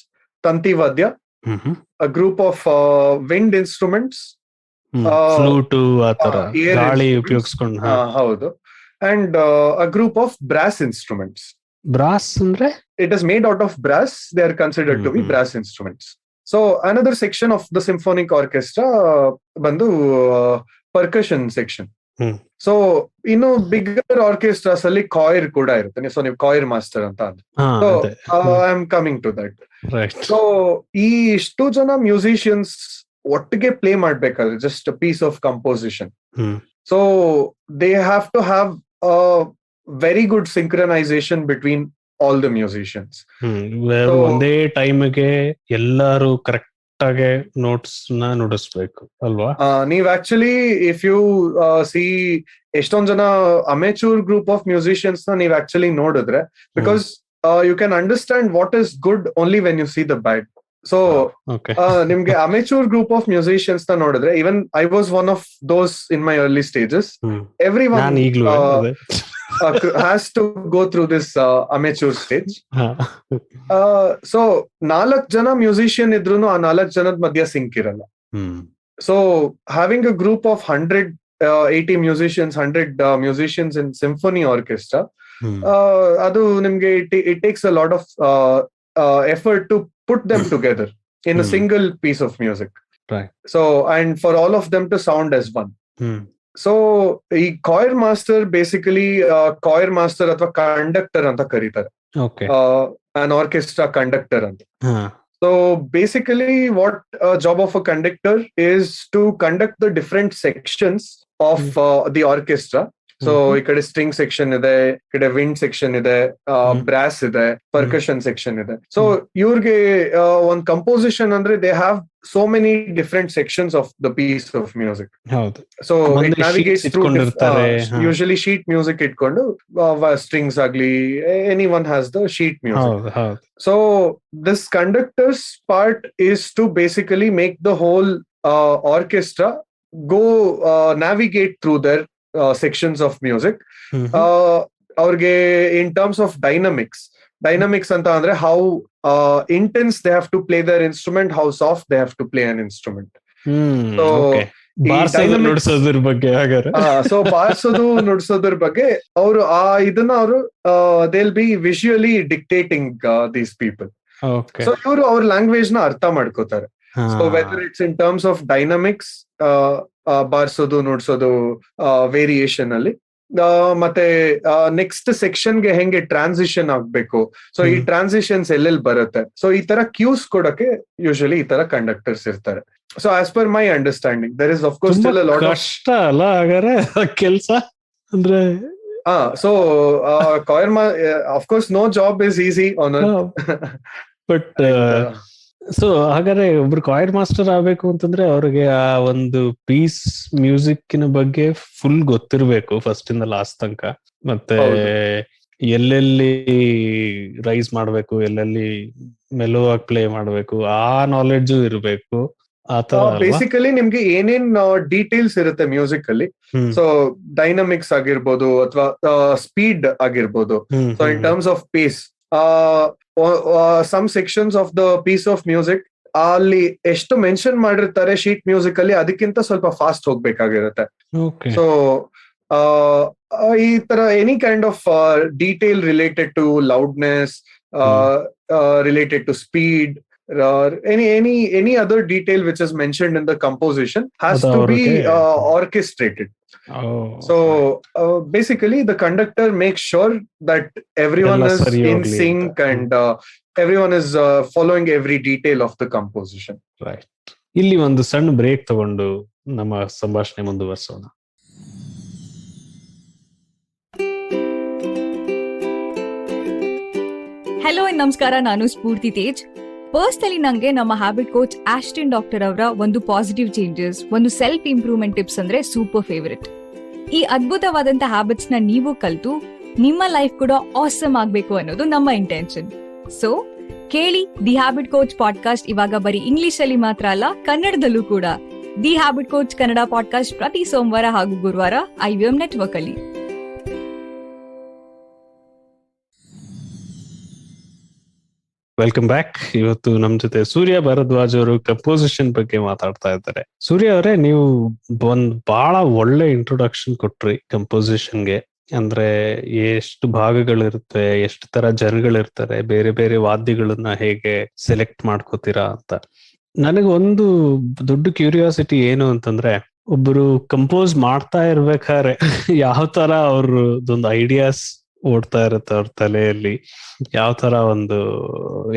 tanti vadya, a group of wind instruments, flute atara ಗಾಳಿ ಉಪಯೋಗಿಸಿಕೊಂಡು, ಹೌದು, and a group of brass instruments. Brass andre? It is made out of brass. They are considered to be brass instruments. So another section of the symphonic orchestra bandu percussion section. So bigger orchestras alli choir kuda irutte. So ನೀವು choir master ಅಂತ ಅಂದ್ರೆ. So I am coming to that. Right. So ಈ ಇಷ್ಟು ಜನ musicians ಒಟ್ಟಿಗೆ play ಮಾಡ್ಬೇಕಾದ್ರೆ just a piece of composition. So they have to have a very good synchronization between all the musicians. ಒಂದೇ ಟೈಮ್ಗೆ ಎಲ್ಲಾರು ಕರೆಕ್ಟ್ ಆಗಿ ನೋಟ್ಸ್ ನ ನುಡಿಸ್ಬೇಕು ಅಲ್ವಾ? ನೀವ್ ಆಕ್ಚುಲಿ ಇಫ್ ಯು ಸಿ ಎಷ್ಟೊಂದ್ ಜನ ಅಮೇಚೂರ್ ಗ್ರೂಪ್ ಆಫ್ ಮ್ಯೂಸಿಷಿಯನ್ಸ್ ನ ನೀವ್ ಆಕ್ಚುಲಿ ನೋಡಿದ್ರೆ, because you can understand what is good only when you see the bad. So ನಿಮ್ಗೆ ಅಮೇಚೂರ್ ಗ್ರೂಪ್ ಆಫ್ ಮ್ಯೂಸಿಷಿಯನ್ಸ್ ನ ನೋಡಿದ್ರೆ, even I was one of those in my early stages. Every one has to go through this amateur stage. So 4 ಜನ musician ಇದ್ರೂನು ಆ 4 ಜನದ ಮಧ್ಯ sync ಇರಲ್ಲ. So having a group of 180 musicians, 100 musicians in symphony orchestra, adu nimge it takes a lot of effort to put them together in a single piece of music. Right. So and for all of them to sound as one. So ಈ choir master basically choir master ಅಥವಾ conductor ಅಂತ ಕರೀತಾರೆ. an orchestra conductor ಅಂತ. So basically what job of a conductor is to conduct the different sections of the orchestra. So ಈ ಕಡೆ string section ಇದೆ, ಈ ಕಡೆ ವಿಂಡ್ ಸೆಕ್ಷನ್ ಇದೆ, ಬ್ರಾಸ್ ಇದೆ, ಪರ್ಕಷನ್ ಸೆಕ್ಷನ್ ಇದೆ. ಸೊ ಇವ್ರಿಗೆ ಒಂದ್ ಕಂಪೋಸಿಷನ್ ಅಂದ್ರೆ they have so many different sections of the piece of music. So it navigates through usually sheet music itkondu strings agli anyone has the sheet music. So this conductor's part is to basically make the whole orchestra go navigate through their sections of music. Aurge in terms of dynamics anta andre how intense they have to play their instrument, how soft they have to play an instrument. So ನುಡಿಸೋದ್ರ ಬಗ್ಗೆ so ಬಾರ್ಸೋದು ನುಡಿಸೋದ್ರ ಬಗ್ಗೆ ಅವರು ಇದನ್ನ ಅವರು they'll be visually dictating these people. So ಇವರು ಅವ್ರ language ನ ಅರ್ಥ ಮಾಡ್ಕೋತಾರೆ. So whether it's in terms of dynamics, ಬಾರ್ಸೋದು ನುಡಿಸೋದು ವೇರಿಯೇಷನ್ ಅಲ್ಲಿ, ಮತ್ತೆ ನೆಕ್ಸ್ಟ್ ಸೆಕ್ಷನ್ಗೆ ಹೆಂಗೆ ಟ್ರಾನ್ಸಿಷನ್ ಆಗ್ಬೇಕು, ಸೊ ಈ ಟ್ರಾನ್ಸಿಷನ್ಸ್ ಎಲ್ಲೆಲ್ಲಿ ಬರುತ್ತೆ, ಸೊ ಈ ತರ ಕ್ಯೂಸ್ ಕೊಡಕ್ಕೆ ಯೂಶಲಿ ಈ ತರ ಕಂಡಕ್ಟರ್ಸ್ ಇರ್ತಾರೆ. So as per my understanding there is of course still a lot of ಕಷ್ಟ ಅಲ್ಲ ಹಾಗಾದ್ರೆ ಕೆಲ್ಸ ಅಂದ್ರೆ. So choir of course no job is easy on but so ಹಾಗಾದ್ರೆ ಒಬ್ರು ಕಾಯರ್ ಮಾಸ್ಟರ್ ಆಗ್ಬೇಕು ಅಂತಂದ್ರೆ ಅವ್ರಿಗೆ ಆ ಒಂದು ಪೀಸ್ ಮ್ಯೂಸಿಕ್ನ ಬಗ್ಗೆ ಫುಲ್ ಗೊತ್ತಿರ್ಬೇಕು ಫಸ್ಟ್ ಇಂದ ಲಾಸ್ಟ್ ತನಕ. ಮತ್ತೆ ಎಲ್ಲೆಲ್ಲಿ ರೈಸ್ ಮಾಡ್ಬೇಕು, ಎಲ್ಲೆಲ್ಲಿ ಮೆಲೋ ಆಗಿ ಪ್ಲೇ ಮಾಡ್ಬೇಕು, ಆ ನಾಲೆಡ್ಜು ಇರ್ಬೇಕು. ಬೇಸಿಕಲಿ ನಿಮ್ಗೆ ಏನೇನ್ ಡೀಟೇಲ್ಸ್ ಇರುತ್ತೆ ಮ್ಯೂಸಿಕ್ ಅಲ್ಲಿ, ಸೊ ಡೈನಮಿಕ್ಸ್ ಆಗಿರ್ಬೋದು ಅಥವಾ ಸ್ಪೀಡ್ ಆಗಿರ್ಬೋದು. So in terms of pace, some sections of the piece of music ಅಲ್ಲಿ ಎಷ್ಟು ಮೆನ್ಷನ್ ಮಾಡಿರ್ತಾರೆ ಶೀಟ್ ಮ್ಯೂಸಿಕ್ ಅಲ್ಲಿ ಅದಕ್ಕಿಂತ ಸ್ವಲ್ಪ ಫಾಸ್ಟ್ ಹೋಗ್ಬೇಕಾಗಿರುತ್ತೆ. ಸೊ ಈ ತರ any kind of detail related to loudness, related to speed, any other detail which is mentioned in the composition has to be orchestrated. So basically the conductor makes sure that everyone is in sync and everyone is following every detail of the composition. Right. ಇಲ್ಲಿ ಒಂದು ಸಣ್ಣ break ತಗೊಂಡು ನಮ್ಮ ಸಂಭಾಷಣೆ ಮುಂದುವರಿಸೋಣ. Hello ನಮಸ್ಕಾರ, ನಾನು ಸ್ಫೂರ್ತಿ Tej. Personally ನಂಗೆ ನಮ್ಮ ಹ್ಯಾಬಿಟ್ ಕೋಚ್ ಆಸ್ಟಿನ್ ಡಾಕ್ಟರ್ ಅವರ ಒಂದು ಪಾಸಿಟಿವ್ ಚೇಂಜಸ್, ಒಂದು ಸೆಲ್ಫ್ ಇಂಪ್ರೂವ್ಮೆಂಟ್ ಟಿಪ್ಸ್ ಅಂದ್ರೆ ಸೂಪರ್ ಫೇವರಿಟ್. ಈ ಅದ್ಭುತವಾದಂತ ಹ್ಯಾಬಿಟ್ಸ್ ನ ನೀವು ಕಲ್ತು ನಿಮ್ಮ ಲೈಫ್ ಕೂಡ ಆಸಮ್ ಆಗ್ಬೇಕು ಅನ್ನೋದು ನಮ್ಮ ಇಂಟೆನ್ಷನ್. ಸೊ ಕೇಳಿ ದಿ ಹ್ಯಾಬಿಟ್ ಕೋಚ್ ಪಾಡ್ಕಾಸ್ಟ್. ಇವಾಗ ಬರೀ ಇಂಗ್ಲಿಷ್ ಅಲ್ಲಿ ಮಾತ್ರ ಅಲ್ಲ, ಕನ್ನಡದಲ್ಲೂ ಕೂಡ. The habit coach Kannada podcast ಪ್ರತಿ ಸೋಮವಾರ ಹಾಗೂ ಗುರುವಾರ IVM ನೆಟ್ವರ್ಕ್ ಅಲ್ಲಿ. Welcome back. ಇವತ್ತು ನಮ್ ಜೊತೆ ಸೂರ್ಯ ಭಾರದ್ವಾಜ್ ಅವರು ಕಂಪೋಸಿಷನ್ ಬಗ್ಗೆ ಮಾತಾಡ್ತಾ ಇದ್ದಾರೆ. ಸೂರ್ಯ ಅವರೇ, ನೀವು ಒಂದ್ ಬಹಳ ಒಳ್ಳೆ ಇಂಟ್ರೊಡಕ್ಷನ್ ಕೊಟ್ರಿ ಕಂಪೋಸಿಷನ್ಗೆ. ಅಂದ್ರೆ ಎಷ್ಟು ಭಾಗಗಳಿರುತ್ತೆ, ಎಷ್ಟು ತರ ಜನಗಳಿರ್ತಾರೆ, ಬೇರೆ ಬೇರೆ ವಾದ್ಯಗಳನ್ನ ಹೇಗೆ ಸೆಲೆಕ್ಟ್ ಮಾಡ್ಕೋತೀರಾ ಅಂತ. ನನಗೆ ಒಂದು ದೊಡ್ಡ ಕ್ಯೂರಿಯಾಸಿಟಿ ಏನು ಅಂತಂದ್ರೆ, ಒಬ್ರು ಕಂಪೋಸ್ ಮಾಡ್ತಾ ಇರ್ಬೇಕಾದ್ರೆ ಯಾವ ತರ ಅವ್ರದೊಂದು ಐಡಿಯಾಸ್ ಓಡ್ತಾ ಇರುತ್ತೆ ಅವ್ರ ತಲೆಯಲ್ಲಿ, ಯಾವ ತರ ಒಂದು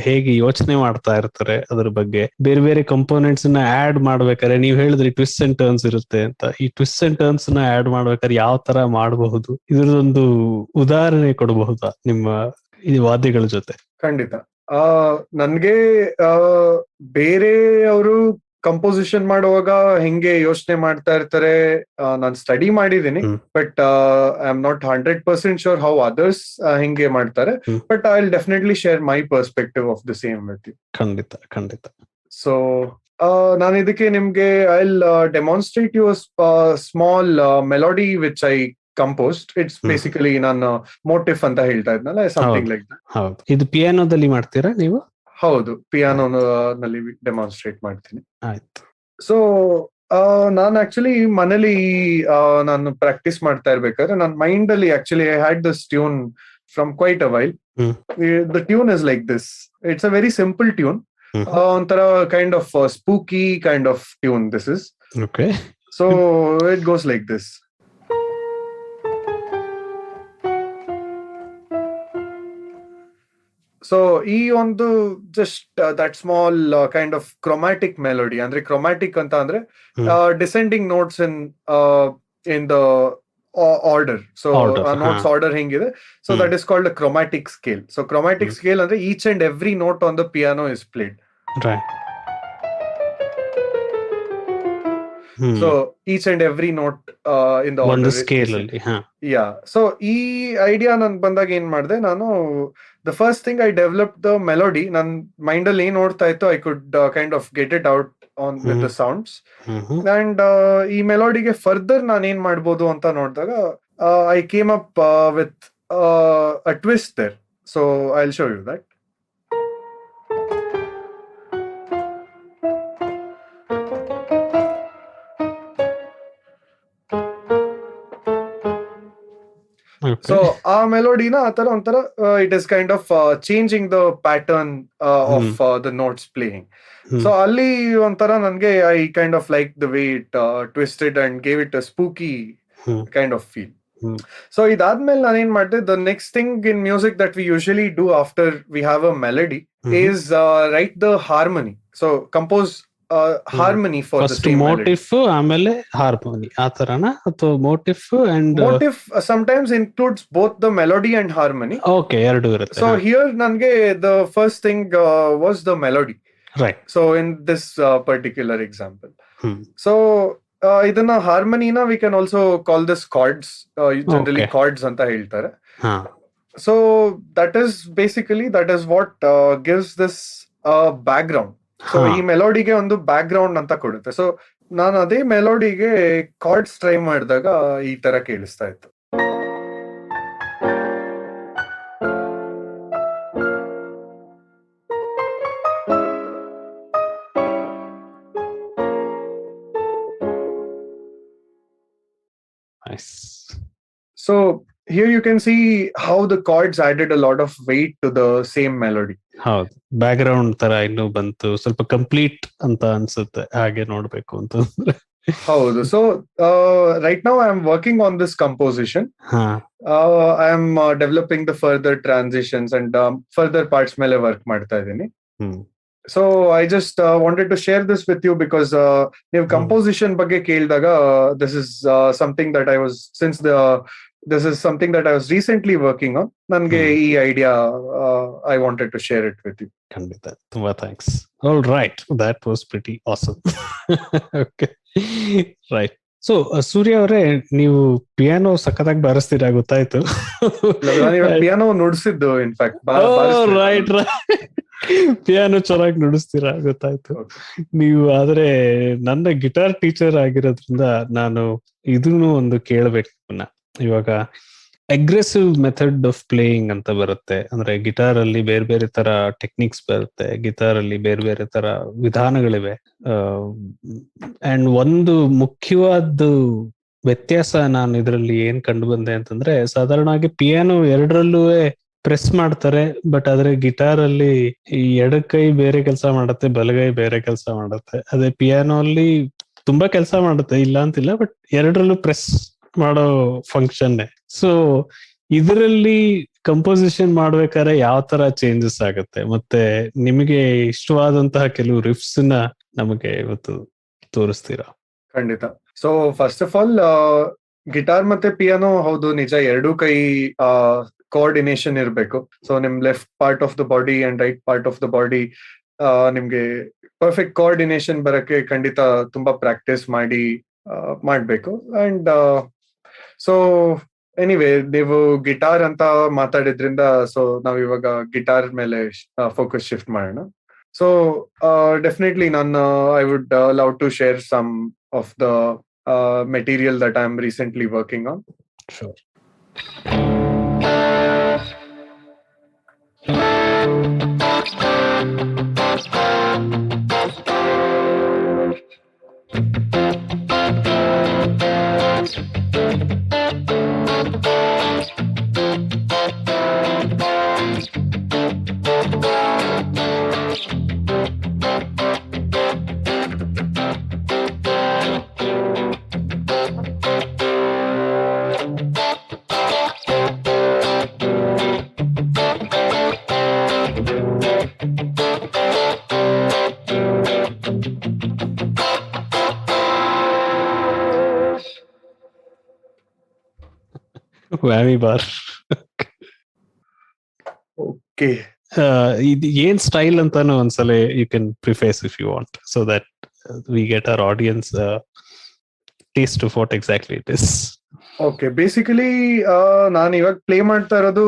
ಹೇಗೆ ಯೋಚನೆ ಮಾಡ್ತಾ ಇರ್ತಾರೆ ಅದ್ರ ಬಗ್ಗೆ. ಬೇರೆ ಬೇರೆ ಕಂಪೋನೆಂಟ್ಸ್ ನ ಆಡ್ ಮಾಡ್ಬೇಕಾದ್ರೆ, ನೀವ್ ಹೇಳಿದ್ರಿ ಟ್ವಿಸ್ಟ್ ಅಂಡ್ ಟರ್ನ್ಸ್ ಇರುತ್ತೆ ಅಂತ. ಈ ಟ್ವಿಸ್ಟ್ ಅಂಡ್ ಟರ್ನ್ಸ್ ನ ಆಡ್ ಮಾಡ್ಬೇಕಾದ್ರೆ ಯಾವ ತರ ಮಾಡಬಹುದು, ಇದ್ರದೊಂದು ಉದಾಹರಣೆ ಕೊಡಬಹುದಾ ನಿಮ್ಮ ಈ ವಾದ್ಯಗಳ ಜೊತೆ? ಖಂಡಿತ. ನನ್ಗೆ ಬೇರೆ ಅವರು ಕಂಪೋಸಿಷನ್ ಮಾಡುವಾಗ ಹೆಂಗೆ ಯೋಚನೆ ಮಾಡ್ತಾ ಇರ್ತಾರೆ ನಾನು ಸ್ಟಡಿ ಮಾಡಿದೀನಿ, but I am not 100% sure how others ಹೆಂಗೆ ಮಾಡ್ತಾರೆ. But I will definitely share my perspective of the same with you. ಖಂಡಿತ ಖಂಡಿತ. ಸೊ ನಾನು ಇದಕ್ಕೆ ನಿಮ್ಗೆ I will demonstrate you small melody which I composed. It's basically ನಾನು motif ಅಂತ ಹೇಳ್ತಾ ಇದ್ನಲ್ಲ, ಸಮಥಿಂಗ್ ಲೈಕ್ ದಟ್. ಹೌದು. ಇದು ಪಿಯಾನೋದಲ್ಲಿ ಮಾಡ್ತೀರಾ ನೀವು? ಹೌದು, ಪಿಯಾನೋನಲ್ಲಿ ಡೆಮಾನ್ಸ್ಟ್ರೇಟ್ ಮಾಡ್ತೀನಿ. ಆಯ್ತು. ಸೊ ನಾನು ಆಕ್ಚುಲಿ ಮನೇಲಿ ನಾನು ಪ್ರಾಕ್ಟೀಸ್ ಮಾಡ್ತಾ ಇರ್ಬೇಕಾದ್ರೆ ನನ್ನ ಮೈಂಡ್ ಅಲ್ಲಿ actually I had this tune from quite a while. The tune is like this. It's a very simple tune, ಒಂಥರ kind of spooky kind of tune this is. Okay. So it goes like this. So ಈ ಒಂದು just that small kind of chromatic melody, ಅಂದ್ರೆ chromatic ಅಂತ ಅಂದ್ರೆ descending notes in the order. So notes order ಹೆಂಗಿದೆ, so that is called chromatic scale. So chromatic scale ಅಂದ್ರೆ each and every note on the piano is played. So each and every note in the order scale alli. Yeah. So ಈ idea ನನ್ ಬಂದಾಗ ಏನ್ ಮಾಡಿದೆ ನಾನು, the first thing I developed the melody. ನನ್ mind ಅಲ್ಲಿ ಏನ್ ಓಡ್ತಾ ಇತ್ತು, I could kind of get it out on with the sounds. And ಈ ಮೆಲೋಡಿಗೆ ಫರ್ದರ್ ನಾನು ಏನ್ ಮಾಡ್ಬೋದು ಅಂತ ನೋಡಿದಾಗ I came up with a twist there. So I'll show you that. So ಆ ಮೆಲೋಡಿನ ಆತರ ಒಂಥರ it is kind of changing the pattern of the notes playing. So ಅಲ್ಲಿ ಒಂಥರ ನನ್ಗೆ I kind of like the way it twisted and gave it a spooky kind of feel. So ಇದಾದ್ಮೇಲೆ ನಾನೇನ್ ಮಾಡಿದೆ, the next thing in music that we usually do after we have a melody is write the harmony. So compose harmony for the same motif ಆಮೇಲೆ harmony ಆ ತರನ, ಅಥವಾ motif and motif sometimes includes both the melody and harmony. Okay, ಎರಡು ಇರುತ್ತೆ. So here ನನ್ಗೆ the first thing was the melody. Right. So in this particular example, so ಇದನ್ನ ಹಾರ್ಮನಿನ we can also call this chords, generally chords ಅಂತ ಹೇಳ್ತಾರೆ. So that is basically that is what gives this background. So ಈ ಮೆಲೋಡಿಗೆ ಒಂದು back ground ಅಂತ ಕೊಡುತ್ತೆ. So ನಾನು ಅದೇ ಮೆಲೋಡಿಗೆ ಕಾರ್ಡ್ಸ್ ಟ್ರೈ ಮಾಡಿದಾಗ ಈ ತರ ಕೇಳಿಸ್ತಾ ಇತ್ತು. So here you can see how the chords added a lot of weight to the same melody. ಹೌದು, ಬ್ಯಾಕ್ ಗ್ರೌಂಡ್ ತರ ಇನ್ನೂ ಬಂತು, ಸ್ವಲ್ಪ ಕಂಪ್ಲೀಟ್ ಅಂತ ಅನ್ಸುತ್ತೆ ಹಾಗೆ ನೋಡ್ಬೇಕು ಅಂತಂದ್ರೆ. ಹೌದು. So right now I am working on this composition. I am developing the further transitions and further parts ಮೇಲೆ ವರ್ಕ್ ಮಾಡ್ತಾ ಇದ್ದೀನಿ. So I just wanted to share this with you because ನೀವು ಕಂಪೋಸಿಷನ್ ಬಗ್ಗೆ ಕೇಳಿದಾಗ this is something that I was this is something that I was recently working on. Nange ee idea I wanted to share it with you. Kandita, tumba thanks. All right, that was pretty awesome. Okay, right. So Surya ಅವರೇ, ನೀವು piano ಸಖತ್ತಾಗಿ ಬಾರಿಸ್ತೀರಾ ಗೊತ್ತಾಯ್ತು. Piano ನುಡಿಸಿದ್ದು in fact. Right, piano ಚೆನ್ನಾಗಿ ನುಡಿಸ್ತೀರಾ ಗೊತ್ತಾಯ್ತು ನೀವು. ಆದ್ರೆ ನನ್ನ ಗಿಟಾರ್ ಟೀಚರ್ ಆಗಿರೋದ್ರಿಂದ ನಾನು ಇದನ್ನು ಒಂದು ಕೇಳಬೇಕು. ಇವಾಗ ಅಗ್ರೆಸಿವ್ ಮೆಥಡ್ ಆಫ್ ಪ್ಲೇಯಿಂಗ್ ಅಂತ ಬರುತ್ತೆ, ಅಂದ್ರೆ ಗಿಟಾರ್ ಅಲ್ಲಿ ಬೇರೆ ಬೇರೆ ತರ ಟೆಕ್ನಿಕ್ಸ್ ಬರುತ್ತೆ, ಗಿಟಾರ್ ಅಲ್ಲಿ ಬೇರೆ ಬೇರೆ ತರ ವಿಧಾನಗಳಿವೆ. ಅಂಡ್ ಒಂದು ಮುಖ್ಯವಾದ ವ್ಯತ್ಯಾಸ ನಾನು ಇದರಲ್ಲಿ ಏನ್ ಕಂಡು ಬಂದೆ ಅಂತಂದ್ರೆ, ಸಾಧಾರಣವಾಗಿ ಪಿಯಾನೋ ಎರಡರಲ್ಲೂ ಪ್ರೆಸ್ ಮಾಡ್ತಾರೆ, ಬಟ್ ಆದ್ರೆ ಗಿಟಾರ್ ಅಲ್ಲಿ ಈ ಎಡಗೈ ಬೇರೆ ಕೆಲಸ ಮಾಡುತ್ತೆ, ಬಲಗೈ ಬೇರೆ ಕೆಲಸ ಮಾಡುತ್ತೆ. ಅದೇ ಪಿಯಾನೋ ಅಲ್ಲಿ ತುಂಬಾ ಕೆಲಸ ಮಾಡುತ್ತೆ, ಇಲ್ಲ ಅಂತಿಲ್ಲ, ಬಟ್ ಎರಡರಲ್ಲೂ ಪ್ರೆಸ್ ಮಾಡೋ ಫಂಕ್ಷನ್. ಸೊ ಇದರಲ್ಲಿ ಕಂಪೋಸಿಷನ್ ಮಾಡ್ಬೇಕಾದ್ರೆ ಯಾವ ತರ ಚೇಂಜಸ್ ಆಗುತ್ತೆ, ಮತ್ತೆ ನಿಮಗೆ ಇಷ್ಟವಾದಂತಹ ಕೆಲವು ರಿಫ್ಸ್ ನ ನಮಗೆ ಇವತ್ತು ತೋರಿಸ್ತೀರಾ? ಖಂಡಿತ. So first of all, guitar ಮತ್ತೆ ಪಿಯಾನೋ ಹೌದು ನಿಜ, ಎರಡೂ ಕೈ ಕೋಆರ್ಡಿನೇಷನ್ ಇರಬೇಕು. ಸೊ ನಿಮ್ left part of the body and right part of the body ನಿಮ್ಗೆ ಪರ್ಫೆಕ್ಟ್ ಕೋಆರ್ಡಿನೇಷನ್ ಬರಕ್ಕೆ ಖಂಡಿತ ತುಂಬಾ ಪ್ರಾಕ್ಟೀಸ್ ಮಾಡ್ಬೇಕು. ಅಂಡ್ ಸೊ ಎನಿವೇ, ನೀವು ಗಿಟಾರ್ ಅಂತ ಮಾತಾಡಿದ್ರಿಂದ ಸೊ ನಾವ್ ಇವಾಗ ಗಿಟಾರ್ ಮೇಲೆ ಫೋಕಸ್ ಶಿಫ್ಟ್ ಮಾಡೋಣ. ಸೊ ಡೆಫಿನೆಟ್ಲಿ ನಾನು I would love to share some of the material that I am recently working on. Sure. Whammy bar. Okay, ಇದು ಏನ್ ಸ್ಟೈಲ್ ಅಂತಾನು ಒಂದ್ಸಲ you can preface if you want, so that we get our audience taste of what exactly it is. Okay, basically ನಾನು ಇವಾಗ play ಮಾಡ್ತಾ ಇರೋದು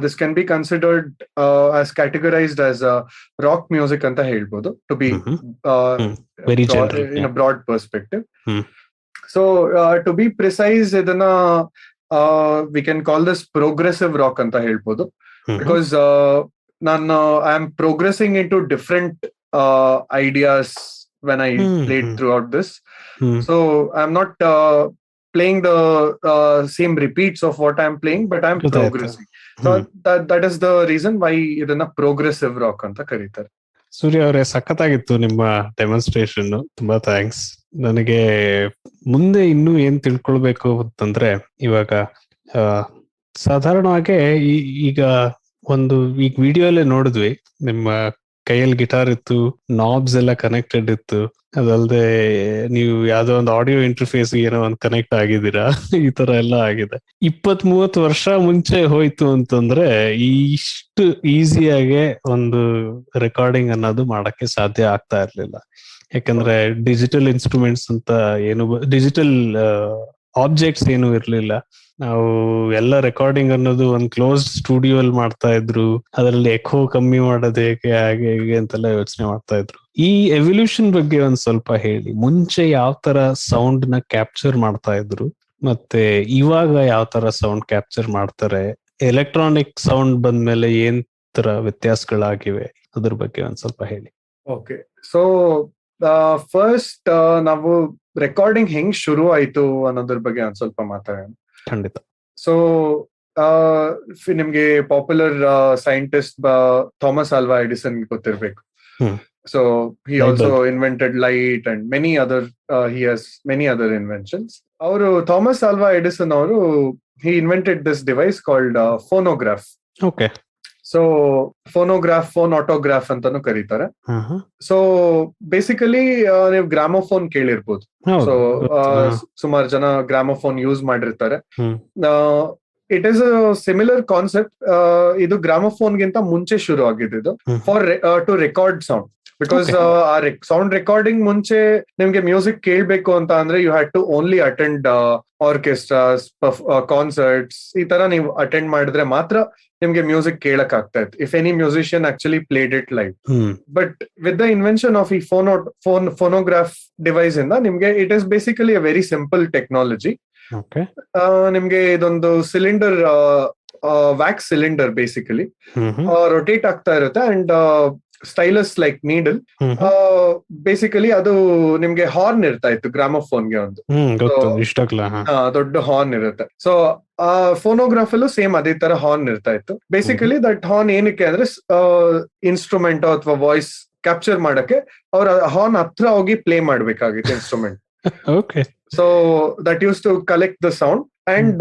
this can be considered as categorized as rock music ಅಂತ ಹೇಳ್ಬೋದು, to be very general, in a broad perspective. So to be precise, ಇದನ್ನ we can call this progressive rock ಅಂತ ಹೇಳ್ಬೋದು, because I am progressing into different ideas when I played throughout this. So I'm not playing the same repeats of what I'm playing, but I'm progressing. So that is the reason why ಇದನ್ನ progressive rock ಅಂತ ಕರೀತಾರೆ. ಸೂರ್ಯ ಅವರೇ, ಸಖತ್ತಾಗಿತ್ತು ನಿಮ್ಮ demonstration, ತುಂಬಾ thanks. ನನಗೆ ಮುಂದೆ ಇನ್ನೂ ಏನ್ ತಿಳ್ಕೊಳ್ಬೇಕು ಅಂತಂದ್ರೆ, ಇವಾಗ ಸಾಧಾರಣವಾಗಿ ಈಗ ಈಗ ವಿಡಿಯೋ ಅಲ್ಲೇ ನೋಡಿದ್ವಿ, ನಿಮ್ಮ ಕೈಯಲ್ಲಿ ಗಿಟಾರ್ ಇತ್ತು, ನಾಬ್ಸ್ ಎಲ್ಲ ಕನೆಕ್ಟೆಡ್ ಇತ್ತು, ಅದಲ್ಲದೆ ನೀವು ಯಾವ್ದೋ ಒಂದು ಆಡಿಯೋ ಇಂಟರ್ಫೇಸ್ ಏನೋ ಒಂದು ಕನೆಕ್ಟ್ ಆಗಿದ್ದೀರಾ, ಈ ತರ ಎಲ್ಲ ಆಗಿದೆ. 20-30 ವರ್ಷ ಮುಂಚೆ ಹೋಯ್ತು ಅಂತಂದ್ರೆ ಇಷ್ಟು ಈಸಿಯಾಗೆ ಒಂದು ರೆಕಾರ್ಡಿಂಗ್ ಅನ್ನೋದು ಮಾಡಕ್ಕೆ ಸಾಧ್ಯ ಆಗ್ತಾ ಇರ್ಲಿಲ್ಲ. ಯಾಕಂದ್ರೆ ಡಿಜಿಟಲ್ ಇನ್ಸ್ಟ್ರೂಮೆಂಟ್ಸ್ ಅಂತ ಏನು, ಡಿಜಿಟಲ್ ಆಬ್ಜೆಕ್ಟ್ಸ್ ಏನು ಇರ್ಲಿಲ್ಲ. ನಾವು ಎಲ್ಲ ರೆಕಾರ್ಡಿಂಗ್ ಅನ್ನೋದು ಒಂದು ಕ್ಲೋಸ್ಡ್ ಸ್ಟುಡಿಯೋ ಅಲ್ಲಿ ಮಾಡ್ತಾ ಇದ್ರು, ಅದರಲ್ಲಿ ಎಕೋ ಕಮ್ಮಿ ಮಾಡೋದು ಹೇಗೆ, ಹಾಗೆ ಹೀಗೆ ಅಂತೆಲ್ಲ ಯೋಚನೆ ಮಾಡ್ತಾ ಇದ್ರು. ಈ ಎವಲ್ಯೂಷನ್ ಬಗ್ಗೆ ಒಂದ್ ಸ್ವಲ್ಪ ಹೇಳಿ. ಮುಂಚೆ ಯಾವ ತರ ಸೌಂಡ್ ನ ಕ್ಯಾಪ್ಚರ್ ಮಾಡ್ತಾ ಇದ್ರು, ಮತ್ತೆ ಇವಾಗ ಯಾವ ತರ ಸೌಂಡ್ ಕ್ಯಾಪ್ಚರ್ ಮಾಡ್ತಾರೆ, ಎಲೆಕ್ಟ್ರಾನಿಕ್ ಸೌಂಡ್ ಬಂದ್ಮೇಲೆ ಏನ್ ತರ ವ್ಯತ್ಯಾಸಗಳಾಗಿವೆ, ಅದ್ರ ಬಗ್ಗೆ ಒಂದ್ ಸ್ವಲ್ಪ ಹೇಳಿ. ಓಕೆ, ಸೊ ಫಸ್ಟ್ ನಾವು ರೆಕಾರ್ಡಿಂಗ್ ಹೆಂಗ್ ಶುರು ಆಯ್ತು ಅನ್ನೋದ್ರ ಬಗ್ಗೆ ಒಂದ್ ಸ್ವಲ್ಪ ಮಾತಾಡೋಣ. ಖಂಡಿತ. ಸೊ ನಿಮ್ಗೆ popular scientist Thomas Alva Edison ಗೊತ್ತಿರ್ಬೇಕು. So he also invented light and many other he has many other inventions. ಅವರು ಥಾಮಸ್ ಆಲ್ವಾ ಎಡಿಸನ್ ಅವರು he invented this device called phonograph. Okay. So phonograph, phone autograph ಅಂತಾನು ಕರೀತಾರೆ. So basically ನೀವು gramophone ಕೇಳಿರ್ಬೋದು. So ಸುಮಾರು ಜನ gramophone use ಮಾಡಿರ್ತಾರೆ. It is a similar concept. ಇದು ಗ್ರಾಮೋಫೋನ್ ಗಿಂತ ಮುಂಚೆ ಶುರು ಆಗಿದ್ದು for to record sound. Because ಆ ಸೌಂಡ್ ರೆಕಾರ್ಡಿಂಗ್ ಮುಂಚೆ ನಿಮ್ಗೆ ಮ್ಯೂಸಿಕ್ ಕೇಳ್ಬೇಕು ಅಂತ ಅಂದ್ರೆ you had to only attend orchestras, concerts, ಈ ತರ ನೀವು ಅಟೆಂಡ್ ಮಾಡಿದ್ರೆ ಮಾತ್ರ ನಿಮ್ಗೆ ಮ್ಯೂಸಿಕ್ ಕೇಳಕ್ ಆಗ್ತಾ ಇತ್ತು, if any musician actually played it live. But with the invention of ಈ ಫೋನೋಗ್ರಾಫ್ ಡಿವೈಸ್ ಇಂದ ನಿಮ್ಗೆ it is basically a very simple technology. ನಿಮ್ಗೆ ಇದೊಂದು cylinder, wax cylinder basically rotate ಆಗ್ತಾ ಇರುತ್ತೆ and stylus like needle. Basically ಅದು ನಿಮ್ಗೆ horn ಇರ್ತಾ ಇತ್ತು ಗ್ರಾಮೋಫೋನ್ಗೆ, ಒಂದು ದೊಡ್ಡ ಹಾರ್ನ್ ಇರುತ್ತೆ. ಸೊ ಆ ಫೋನೋಗ್ರಾಫ್ ಅಲ್ಲೂ ಸೇಮ್ ಅದೇ ತರ ಹಾರ್ನ್ ಇರ್ತಾ ಇತ್ತು. ಬೇಸಿಕಲಿ ದಟ್ ಹಾರ್ನ್ ಏನಕ್ಕೆ ಅಂದ್ರೆ ಇನ್ಸ್ಟ್ರೂಮೆಂಟ್ ಅಥವಾ ವಾಯ್ಸ್ ಕ್ಯಾಪ್ಚರ್ ಮಾಡಕ್ಕೆ ಅವ್ರ ಹಾರ್ನ್ ಹತ್ರ ಹೋಗಿ ಪ್ಲೇ ಮಾಡ್ಬೇಕಾಗಿತ್ತು instrument. So that used to collect the sound and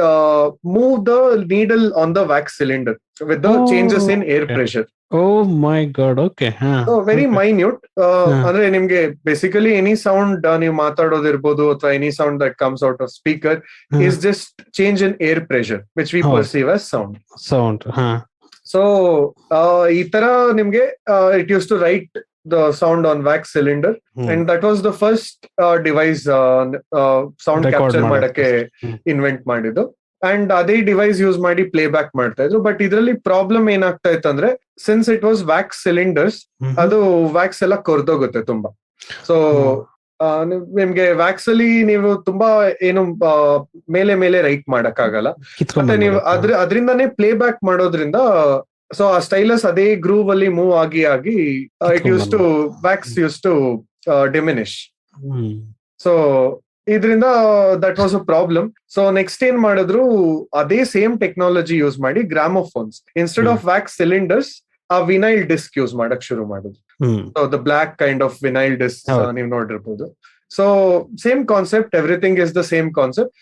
move the needle on the wax cylinder with the changes in air pressure. Oh my god, okay. So very minute. ಅಂದ್ರೆ ನಿಮ್ಗೆ basically any sound ನೀವು ಮಾತಾಡೋದಿರ್ಬೋದು ಅಥವಾ any sound that comes out of speaker is just change in air pressure which we perceive as sound. So ಈ ತರ ನಿಮ್ಗೆ it used to write the sound on wax cylinder and that was the first device sound capture ಮಾಡಕ್ಕೆ invent ಮಾಡಿದ್ದು. And ಅದೇ device use ಮಾಡಿ play back ಮಾಡ್ತಾ ಇದ್ರು. But ಇದರಲ್ಲಿ ಪ್ರಾಬ್ಲಮ್ ಏನಾಗ್ತಾ ಇತ್ತು ಅಂದ್ರೆ, since it was wax cylinders, ಅದು ವ್ಯಾಕ್ಸ್ ಎಲ್ಲ ಕೊರ್ದೋಗುತ್ತೆ ತುಂಬಾ. ಸೊ ನಿಮ್ಗೆ ವ್ಯಾಕ್ಸ್ ಅಲ್ಲಿ ನೀವು ತುಂಬಾ ಏನು ಮೇಲೆ ಮೇಲೆ ರೈಟ್ ಮಾಡಕ್ ಆಗಲ್ಲ. ಮತ್ತೆ ನೀವು ಅದರಿಂದಾನೇ ಪ್ಲೇ ಬ್ಯಾಕ್ ಮಾಡೋದ್ರಿಂದ ಸೊ ಆ ಸ್ಟೈಲಸ್ ಅದೇ ಗ್ರೂವ್ ಅಲ್ಲಿ ಮೂವ್ ಆಗಿ it use to wax use to diminish. So ಇದರಿಂದ that was a problem. So next ಏನ್ ಮಾಡಿದ್ರು, ಅದೇ ಸೇಮ್ ಟೆಕ್ನಾಲಜಿ ಯೂಸ್ ಮಾಡಿ gramophones instead of wax cylinders ಆ ವಿನೈಲ್ ಡಿಸ್ಕ್ ಯೂಸ್ ಮಾಡಕ್ ಶುರು ಮಾಡಿದ್ರು. So the black kind of vinyl disc ನೀವು ನೋಡಿರ್ಬೋದು. So same concept, everything is the same concept.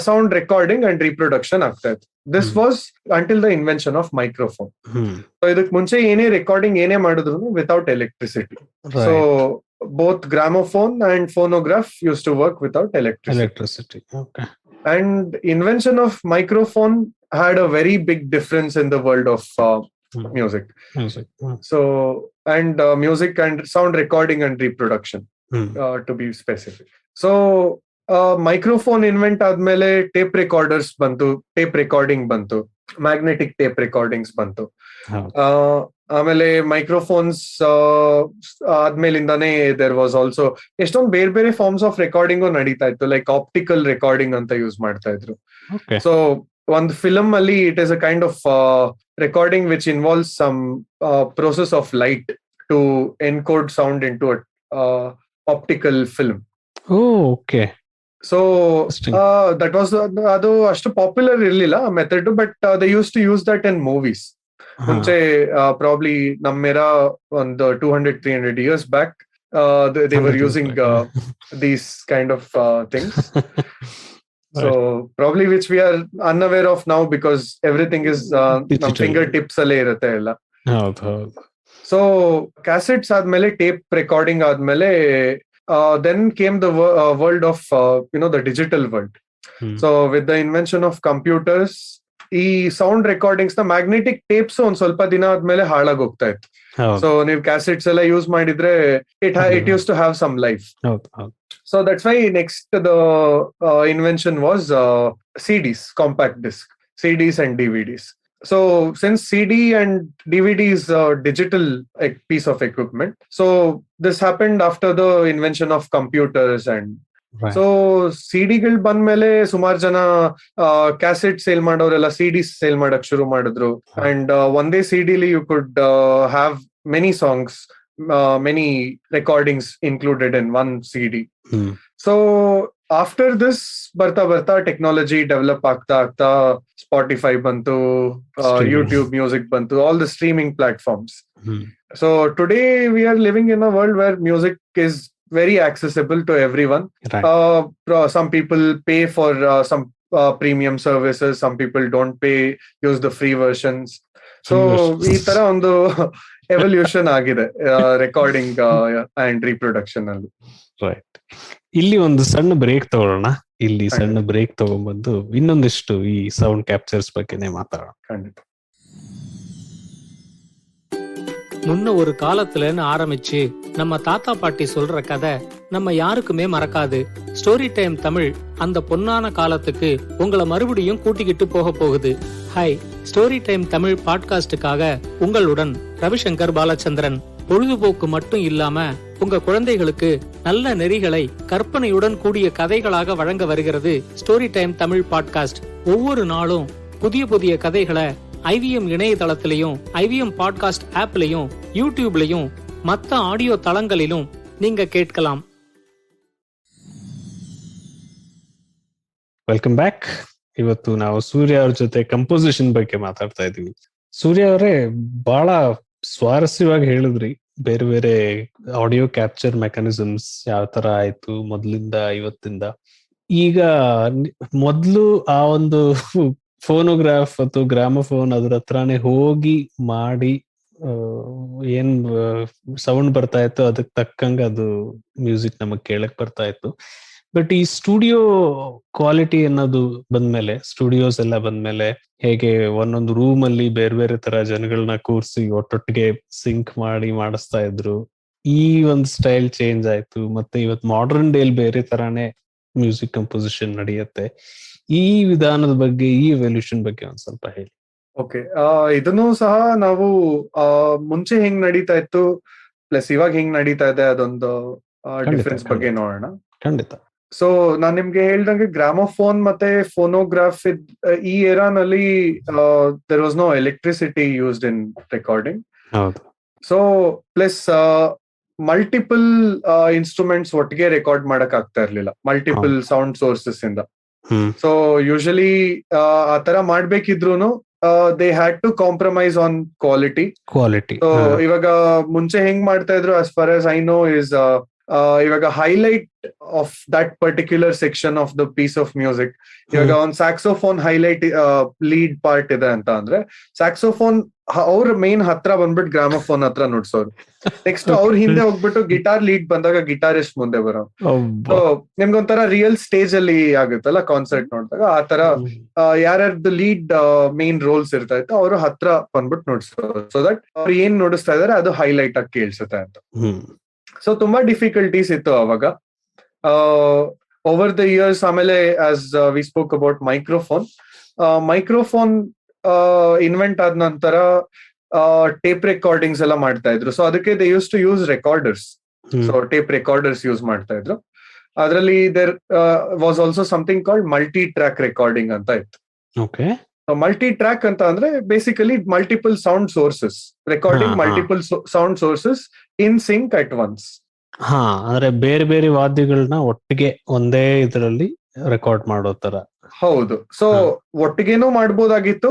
Sound recording and reproduction ಆಗ್ತಾ ಇತ್ತು. This was until the invention of microphone. So ಇದಕ್ ಮುಂಚೆ ಏನೇ ರೆಕಾರ್ಡಿಂಗ್ ಏನೇ ಮಾಡಿದ್ರು without electricity. So both gramophone and phonograph used to work without electricity. Okay. And invention of microphone had a very big difference in the world of music. So and music and sound recording and reproduction, to be specific. So microphone invent admele tape recorders bantu, tape recording bantu, magnetic tape recordings bantu. ಆಮೇಲೆ microphones ಆದ್ಮೇಲಿಂದಾನೇ there was also ಎಷ್ಟೊಂದು ಬೇರೆ ಬೇರೆ forms of recording ನಡೀತಾ ಇತ್ತು. Like optical recording ಅಂತ use ಮಾಡ್ತಾ ಇದ್ರು. ಸೊ ಒಂದು ಫಿಲಮ್ ಅಲ್ಲಿ it is a kind of recording which involves some process of light to encode sound in to optical film. So that was, ಅದು ಅಷ್ಟು popular ಇರ್ಲಿಲ್ಲ method, but they use to use that in movies. ಮುಂಚೆ probably ನಮ್ಮೆರ ಒಂದು 200-300 years back they were 100 using these kind of things. So Right. probably which we are unaware of now because everything is num Digital. fingertips alle irutte ella. ಹೌದು. So cassettes ಆದ್ಮೇಲೆ tape recording ಆದ್ಮೇಲೆ then came the world of the digital world. So with the invention of computers, ಈ sound recordings ನ magnetic tapes ಒಂದ್ ಸ್ವಲ್ಪ ದಿನ ಆದ್ಮೇಲೆ ಹಾಳಾಗಿ ಹೋಗ್ತಾ ಇತ್ತು. ಸೊ ನೀವು ಕ್ಯಾಸೆಟ್ಸ್ ಎಲ್ಲ ಯೂಸ್ ಮಾಡಿದ್ರೆ it use to have some life. So that's why next the invention was CDs, compact disc, CDs and DVDs. So since CD and DVD is a digital piece of equipment, so this happened after the invention of computers and so ಸಿಡಿಗಳು ಬಂದ್ಮೇಲೆ ಸುಮಾರು ಜನ cassette sale ಮಾಡೋರೆಲ್ಲ ಸಿಡಿಸ್ sale ಮಾಡಕ್ ಶುರು ಮಾಡಿದ್ರು. And ಒಂದೇ ಸಿಡಿಲಿ you could have many songs, many recordings included in one CD. So after this ಬರ್ತಾ ಬರ್ತಾ ಟೆಕ್ನಾಲಜಿ ಡೆವಲಪ್ ಆಗ್ತಾ ಸ್ಪಾಟಿಫೈ ಬಂತು, ಯೂಟ್ಯೂಬ್ ಮ್ಯೂಸಿಕ್ ಬಂತು, all the streaming platforms. So today we are living in a world where music is very accessible to everyone. Right. Some people pay for some premium services, some people don't pay, use the free versions. So ee tara ondu evolution agide recording and reproduction alli. Right. ಇಲ್ಲಿ ಒಂದು ಸಣ್ಣ break ತಗೊಳ್ಳೋಣ. ಇಲ್ಲಿ ಸಣ್ಣ break ತಗೊಂಡ್ಬಂದು ಇನ್ನೊಂದಿಷ್ಟು ಈ sound captures ಬಗ್ಗೆನೇ ಮಾತಾಡೋಣ. ಖಂಡಿತ. முன்ன ஒரு காலத்துலன்னு ஆரம்பிச்சு நம்ம தாத்தா பாட்டி சொல்ற கதை நம்ம யாருக்குமே மறக்காது. ஸ்டோரி டைம் தமிழ் அந்த பொன்னான காலத்துக்கு உங்களை மறுபடியும் கூட்டிக்கிட்டு போக போகுது. ஹாய், ஸ்டோரி டைம் தமிழ் பாட்காஸ்டுக்காக உங்களுடன் ரவிசங்கர் பாலச்சந்திரன். பொழுதுபோக்கு மட்டும் இல்லாம உங்க குழந்தைகளுக்கு நல்ல நெறிகளை கற்பனையுடன் கூடிய கதைகளாக வழங்க வருகிறது ஸ்டோரி டைம் தமிழ் பாட்காஸ்ட். ஒவ்வொரு நாளும் புதிய புதிய கதைகளை IVM இணையதளத்திலையும், IVM பாட்காஸ்ட் ஆப்லயும், யூடியூப்லயும், மத்த ஆடியோ தளங்களிலும் நீங்க கேட்கலாம். Welcome back. ಇವತ್ತು ನಾವು ಸೂರ್ಯ ಅವ್ರ ಜೊತೆ ಕಂಪೋಸಿಷನ್ ಬಗ್ಗೆ ಮಾತಾಡ್ತಾ ಇದೀವಿ. ಸೂರ್ಯ ಅವರೇ ಬಹಳ ಸ್ವಾರಸ್ಯವಾಗಿ ಹೇಳಿದ್ರಿ ಬೇರೆ ಬೇರೆ ಆಡಿಯೋ ಕ್ಯಾಪ್ಚರ್ ಮೆಕ್ಯಾನಿಸಮ್ಸ್ ಯಾವ ತರ ಆಯ್ತು ಮೊದ್ಲಿಂದ ಇವತ್ತಿಂದ. ಈಗ ಮೊದ್ಲು ಆ ಒಂದು ಫೋನೋಗ್ರಾಫ್ ಅಥವಾ ಗ್ರಾಮಫೋನ್ ಅದ್ರ ಹತ್ರನೇ ಹೋಗಿ ಮಾಡಿ ಏನ್ ಸೌಂಡ್ ಬರ್ತಾ ಇತ್ತು ಅದಕ್ಕೆ ತಕ್ಕಂಗ ಅದು ಮ್ಯೂಸಿಕ್ ನಮಗ್ ಕೇಳಕ್ ಬರ್ತಾ ಇತ್ತು. ಬಟ್ ಈ ಸ್ಟುಡಿಯೋ ಕ್ವಾಲಿಟಿ ಅನ್ನೋದು ಬಂದ್ಮೇಲೆ, ಸ್ಟುಡಿಯೋಸ್ ಎಲ್ಲ ಬಂದ್ಮೇಲೆ ಹೇಗೆ ಒಂದೊಂದು ರೂಮ್ ಅಲ್ಲಿ ಬೇರೆ ಬೇರೆ ತರ ಜನಗಳನ್ನ ಕೂರ್ಸಿ ಒಟ್ಟೊಟ್ಟಿಗೆ ಸಿಂಕ್ ಮಾಡಿ ಮಾಡಿಸ್ತಾ ಇದ್ರು, ಈ ಒಂದು ಸ್ಟೈಲ್ ಚೇಂಜ್ ಆಯ್ತು. ಮತ್ತೆ ಇವತ್ತು ಮಾಡರ್ನ್ ಡೇಲ್ ಬೇರೆ ತರಾನೇ ಮ್ಯೂಸಿಕ್ ಕಂಪೋಸಿಷನ್ ನಡೆಯುತ್ತೆ. ಈ ವಿಧಾನದ ಬಗ್ಗೆ, ಈ ಎವಲ್ಯೂಷನ್ ಬಗ್ಗೆ ಒಂದ್ ಸ್ವಲ್ಪ ಹೇಳಿ. ಓಕೆ, ಇದನ್ನು ಸಹ ನಾವು ಮುಂಚೆ ಹೆಂಗ್ ನಡೀತಾ ಇತ್ತು ಪ್ಲಸ್ ಇವಾಗ ಹೆಂಗ್ ನಡೀತಾ ಇದೆ ಅದೊಂದು ಡಿಫರೆನ್ಸ್ ಬಗ್ಗೆ ನೋಡೋಣ. ಖಂಡಿತ. ಸೊ ನಾನ್ ನಿಮ್ಗೆ ಹೇಳ್ದಂಗೆ ಗ್ರಾಮೋಫೋನ್ ಮತ್ತೆ ಫೋನೋಗ್ರಾಫ್ ಈ ಏರಾನಲ್ಲಿ there was no electricity used in recording. So plus multiple instruments ಒಟ್ಟಿಗೆ ರೆಕಾರ್ಡ್ ಮಾಡಕ್ ಆಗ್ತಾ ಇರ್ಲಿಲ್ಲ ಮಲ್ಟಿಪಲ್ ಸೌಂಡ್ ಸೋರ್ಸಸ್ ಇಂದ. ಸೊ ಯೂಶಲಿ ಆ ತರ ಮಾಡ್ಬೇಕಿದ್ರು they had to compromise on quality. So ಇವಾಗ ಮುಂಚೆ ಹೆಂಗ್ ಮಾಡ್ತಾ ಇದ್ರು as far as I know is ಇವಾಗ highlight of that particular section of the piece of music. ಇವಾಗ ಒಂದ್ ಸ್ಯಾಕ್ಸೋಫೋನ್ ಹೈಲೈಟ್ ಲೀಡ್ ಪಾರ್ಟ್ ಇದೆ ಅಂತ ಅಂದ್ರೆ ಸ್ಯಾಕ್ಸೋಫೋನ್ ಅವ್ರ ಮೇನ್ ಹತ್ರ ಬಂದ್ಬಿಟ್ಟು ಗ್ರಾಮೋಫೋನ್ ಹತ್ರ ನುಡ್ಸೋರು. ನೆಕ್ಸ್ಟ್ ಅವ್ರ ಹಿಂದೆ ಹೋಗ್ಬಿಟ್ಟು ಗಿಟಾರ್ ಲೀಡ್ ಬಂದಾಗ ಗಿಟಾರಿಸ್ಟ್ ಮುಂದೆ ಬರೋ. ಸೊ ನಿಮ್ಗೊಂಥರ ರಿಯಲ್ ಸ್ಟೇಜ್ ಅಲ್ಲಿ ಆಗುತ್ತಲ್ಲ ಕಾನ್ಸರ್ಟ್ ನೋಡಿದಾಗ ಆ ತರ ಯಾರ್ಯಾರ್ದು ಲೀಡ್ ಮೇನ್ ರೋಲ್ಸ್ ಇರ್ತಾ ಇತ್ತು ಅವರು ಹತ್ರ ಬಂದ್ಬಿಟ್ಟು ನುಡ್ಸೋರು. ಸೊ ದಟ್ ಅವ್ರು ಏನ್ ನುಡಿಸ್ತಾ ಇದಾರೆ ಅದು ಹೈಲೈಟ್ ಆಗಿ ಕೇಳಿಸುತ್ತೆ ಅಂತ. ಸೊ ತುಂಬಾ ಡಿಫಿಕಲ್ಟೀಸ್ ಇತ್ತು ಅವಾಗ. ಓವರ್ ದ ಇಯರ್ಸ್ ಆಮೇಲೆ as we spoke about microphone invent ಆದ ನಂತರ ಟೇಪ್ ರೆಕಾರ್ಡಿಂಗ್ಸ್ ಎಲ್ಲ ಮಾಡ್ತಾ ಇದ್ರು. ಸೊ ಅದಕ್ಕೆ they use to use recorders. So tape recorders use ಮಾಡ್ತಾ ಇದ್ರು. ಅದರಲ್ಲಿ there was also something called multi track recording ಅಂತ ಇತ್ತು. ಮಲ್ಟಿ ಟ್ರ್ಯಾಕ್ ಅಂತ ಅಂದ್ರೆ basically multiple sound sources recording, multiple sound sources in sync at once. ಅಂದ್ರೆ ಬೇರೆ ಬೇರೆ ವಾದ್ಯಗಳನ್ನ ಒಟ್ಟಿಗೆ ಒಂದೇ ಇದರಲ್ಲಿ ರೆಕಾರ್ಡ್ ಮಾಡೋ ತರ. ಹೌದು. ಸೊ ಒಟ್ಟಿಗೆನೂ ಮಾಡ್ಬೋದಾಗಿತ್ತು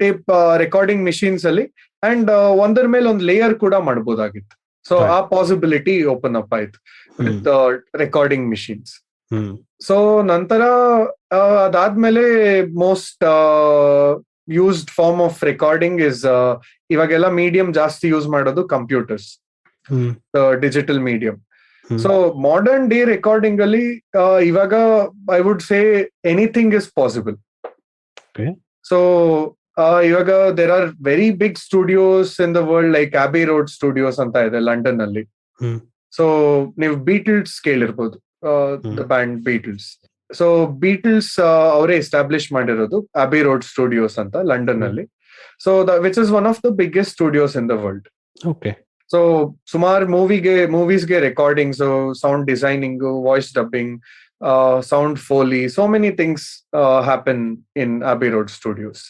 ಟೇಪ್ ರೆಕಾರ್ಡಿಂಗ್ ಮಿಷಿನ್ಸ್ ಅಲ್ಲಿ, ಅಂಡ್ ಒಂದರ ಮೇಲೆ ಒಂದು ಲೇಯರ್ ಕೂಡ ಮಾಡ್ಬೋದಾಗಿತ್ತು. So Right. ಆ ಪಾಸಿಬಿಲಿಟಿ ಓಪನ್ ಅಪ್ ಆಯ್ತು ವಿತ್ ರೆಕಾರ್ಡಿಂಗ್ ಮಿಷಿನ್ಸ್. ಸೊ ನಂತರ ಅದಾದ್ಮೇಲೆ most used form of recording is ಇವಾಗೆಲ್ಲ ಮೀಡಿಯಂ ಜಾಸ್ತಿ ಯೂಸ್ ಮಾಡೋದು computers, digital medium. So modern day recording ಅಲ್ಲಿ ಇವಾಗ I would say anything is possible. So ಇವಾಗ there are very big studios in the world, like Abbey Road studios ಅಂತ ಇದೆ London ಅಲ್ಲಿ. So ನೀವು ಬೀಟಲ್ಸ್ ಕೇಳಿರ್ಬೋದು, the band Beatles. So Beatles ಅವರೇ establish ಮಾಡಿರೋದು ಅಬಿ ರೋಡ್ ಸ್ಟುಡಿಯೋಸ್ ಅಂತ London ಅಲ್ಲಿ. So which is one of the biggest studios in the world. Okay. So ಸುಮಾರು ಮೂವೀಸ್ಗೆ recordings, sound designing, voice dubbing, sound foley, so many things happen in Abbey Road studios.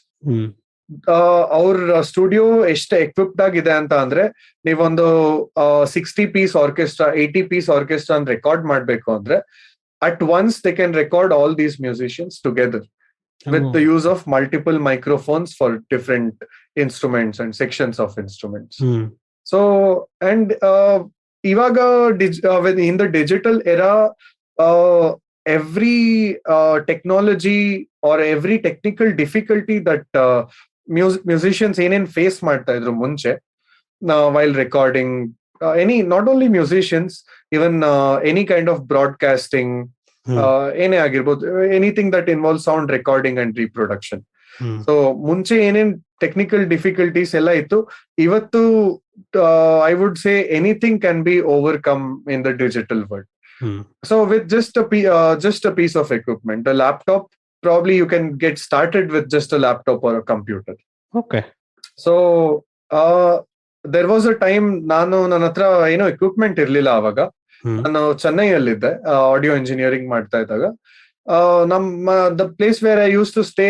ಅವ್ರ studio ಎಷ್ಟು equipped ಆಗಿದೆ ಅಂತ ಅಂದ್ರೆ, ನೀವೊಂದು 60 piece orchestra, 80 piece orchestra record ಮಾಡ್ಬೇಕು ಅಂದ್ರೆ at once they can record all these musicians together with the use of multiple microphones for different instruments and sections of instruments. So and ivaga in the digital era, every technology or every technical difficulty that musicians ಏನೇನ್ face ಮಾಡ್ತಾ ಇದ್ರು ಮುಂಚೆ while recording any, not only musicians, even any kind of broadcasting, ಏನೇ ಆಗಿರ್ಬೋದು, anything that involve sound recording and reproduction. So ಮುಂಚೆ ಏನೇನ್ technical difficulties ಎಲ್ಲ ಇತ್ತು, ಇವತ್ತು I would say anything can be overcome in the digital world. So with just a piece of equipment, a laptop, probably you can get started with just a laptop or a computer. Okay. So there was a time ನನ್ನ ಹತ್ರ ಏನೋ equipment ಇರ್ಲಿಲ್ಲ ಅವಾಗ. ನಾನು ಚೆನ್ನೈಯಲ್ಲಿದ್ದೆ, audio engineering ಮಾಡ್ತಾ ಇದ್ದಾಗ. ನಮ್ಮ the place where I use to stay,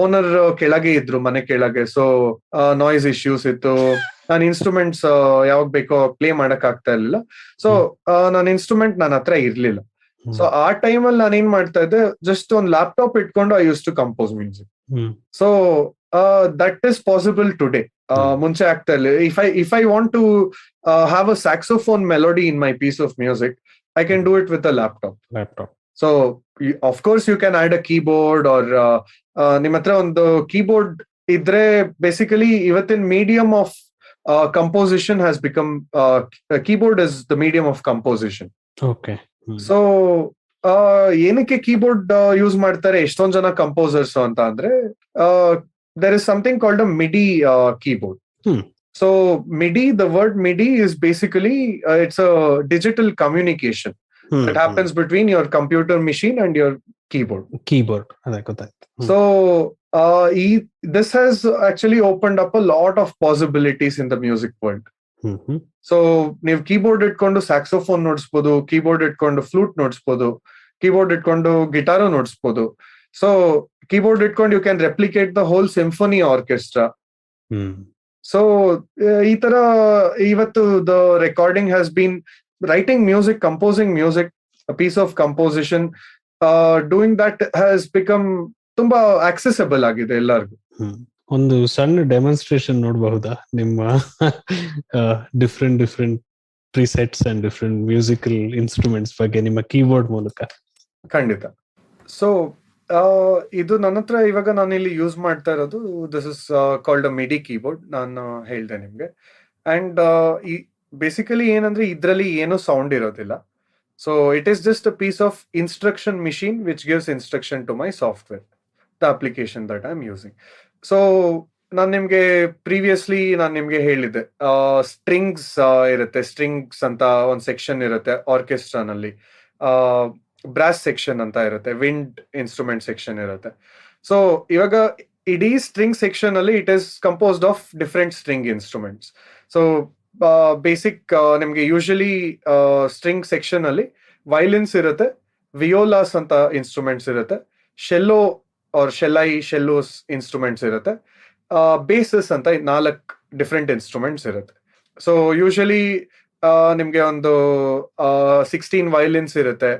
owner ಕೆಳಗೆ ಇದ್ರು, ಮನೆ ಕೆಳಗೆ. ಸೊ ನಾಯ್ಸ್ ಇಶ್ಯೂಸ್ ಇತ್ತು, ನಾನು ಇನ್ಸ್ಟ್ರೂಮೆಂಟ್ಸ್ ಯಾವಾಗ ಬೇಕೋ ಪ್ಲೇ ಮಾಡಕ್ ಆಗ್ತಾ ಇರ್ಲಿಲ್ಲ. ಸೊ ನನ್ನ ಇನ್ಸ್ಟ್ರೂಮೆಂಟ್ ನನ್ನ ಹತ್ರ ಇರ್ಲಿಲ್ಲ. ಸೊ ಆ ಟೈಮಲ್ಲಿ ನಾನು ಏನ್ ಮಾಡ್ತಾ ಇದ್ದೆ, ಜಸ್ಟ್ ಒಂದು ಲ್ಯಾಪ್ಟಾಪ್ ಇಟ್ಕೊಂಡು I use to compose music. So that is possible today. ಮುಂಚೆ ಆಗ್ತಾ ಇಲ್ಲ. If I want to have a saxophone melody in my piece of music, I can do it with a laptop. So of course you can add a keyboard, or ನಿಮ್ಮ ಹತ್ರ ಒಂದು keyboard ಇದ್ರೆ, basically ಇವತ್ತಿನ medium of composition has become keyboard is the medium of composition. Okay. So ಏನಕ್ಕೆ keyboard use ಮಾಡ್ತಾರೆ ಎಷ್ಟೊಂದ್ ಜನ composers ಅಂತ ಅಂದ್ರೆ, there is something called a MIDI keyboard. So MIDI, the word MIDI is basically it's a digital communication that happens between your computer machine and your keyboard. So this has actually opened up a lot of possibilities in the music world. So ನೀವು keyboard ಇಟ್ಕೊಂಡು saxophone ನೋಡಿಸ್ಬೋದು, keyboard ಇಟ್ಕೊಂಡು flute ನೋಡಿಸ್ಬೋದು, keyboard ಇಟ್ಕೊಂಡು guitar ನೋಡಿಸ್ಬೋದು. So keyboard ಇಟ್ಕೊಂಡು you can replicate the whole symphony orchestra. So ಈ ತರ ಇವತ್ತು the recording has been writing music, composing music, piece of composition, doing that has become ತುಂಬಾ ಆಕ್ಸೆಸಬಲ್ ಆಗಿದೆ ಎಲ್ಲರಿಗೂ. ಒಂದು ಸಣ್ಣ ಡೆಮಾನ್ಸ್ಟ್ರೇಷನ್ ನೋಡಬಹುದಾ ನಿಮ್ಮ different presets and different musical instruments ಬಗ್ಗೆ ನಿಮ್ಮ ಕೀಬೋರ್ಡ್ ಮೂಲಕ? ಖಂಡಿತ. ಸೊ ಇದು ನನ್ನ ಹತ್ರ ಇವಾಗ ನಾನು ಇಲ್ಲಿ ಯೂಸ್ ಮಾಡ್ತಾ ಇರೋದು, ದಿಸ್ ಇಸ್ ಕಾಲ್ಡ್ ಅ ಮಿಡಿ ಕೀಬೋರ್ಡ್. ನಾನು ಹೇಳ್ದೆ ನಿಮ್ಗೆ. ಅಂಡ್ ಬೇಸಿಕಲಿ ಏನಂದ್ರೆ ಇದ್ರಲ್ಲಿ ಏನು ಸೌಂಡ್ ಇರೋದಿಲ್ಲ. So it is just a piece of instruction machine which gives instruction to my software, the application that I am using. So ನಾನು ನಿಮ್ಗೆ ಪ್ರೀವಿಯಸ್ಲಿ ಹೇಳಿದ್ದೆ, ಸ್ಟ್ರಿಂಗ್ಸ್ ಇರುತ್ತೆ, ಸ್ಟ್ರಿಂಗ್ಸ್ ಅಂತ ಒಂದು ಸೆಕ್ಷನ್ ಇರುತ್ತೆ ಆರ್ಕೆಸ್ಟ್ರಾನಲ್ಲಿ, ಬ್ರಾಸ್ ಸೆಕ್ಷನ್ ಅಂತ ಇರುತ್ತೆ, ವಿಂಡ್ ಇನ್ಸ್ಟ್ರೂಮೆಂಟ್ ಸೆಕ್ಷನ್ ಇರುತ್ತೆ. ಸೊ ಇವಾಗ ಇಡೀ ಸ್ಟ್ರಿಂಗ್ ಸೆಕ್ಷನ್ ಅಲ್ಲಿ it is composed of different string instruments. So basic ನಿಮ್ಗೆ ಯೂಶಲಿ ಸ್ಟ್ರಿಂಗ್ ಸೆಕ್ಷನ್ ಅಲ್ಲಿ ವೈಲಿನ್ಸ್ ಇರುತ್ತೆ, ವಿಯೋಲಾಸ್ ಅಂತ ಇನ್ಸ್ಟ್ರೂಮೆಂಟ್ಸ್ ಇರುತ್ತೆ, ಶೆಲ್ಲೋ ಆರ್ ಶೆಲ್ಲೋಸ್ ಇನ್ಸ್ಟ್ರೂಮೆಂಟ್ಸ್ ಇರುತ್ತೆ, ಬೇಸಸ್ ಅಂತ 4 ಡಿಫ್ರೆಂಟ್ ಇನ್ಸ್ಟ್ರೂಮೆಂಟ್ಸ್ ಇರುತ್ತೆ. ಸೊ ಯೂಶಲಿ ನಿಮ್ಗೆ ಒಂದು 16 ವೈಲಿನ್ಸ್ ಇರುತ್ತೆ,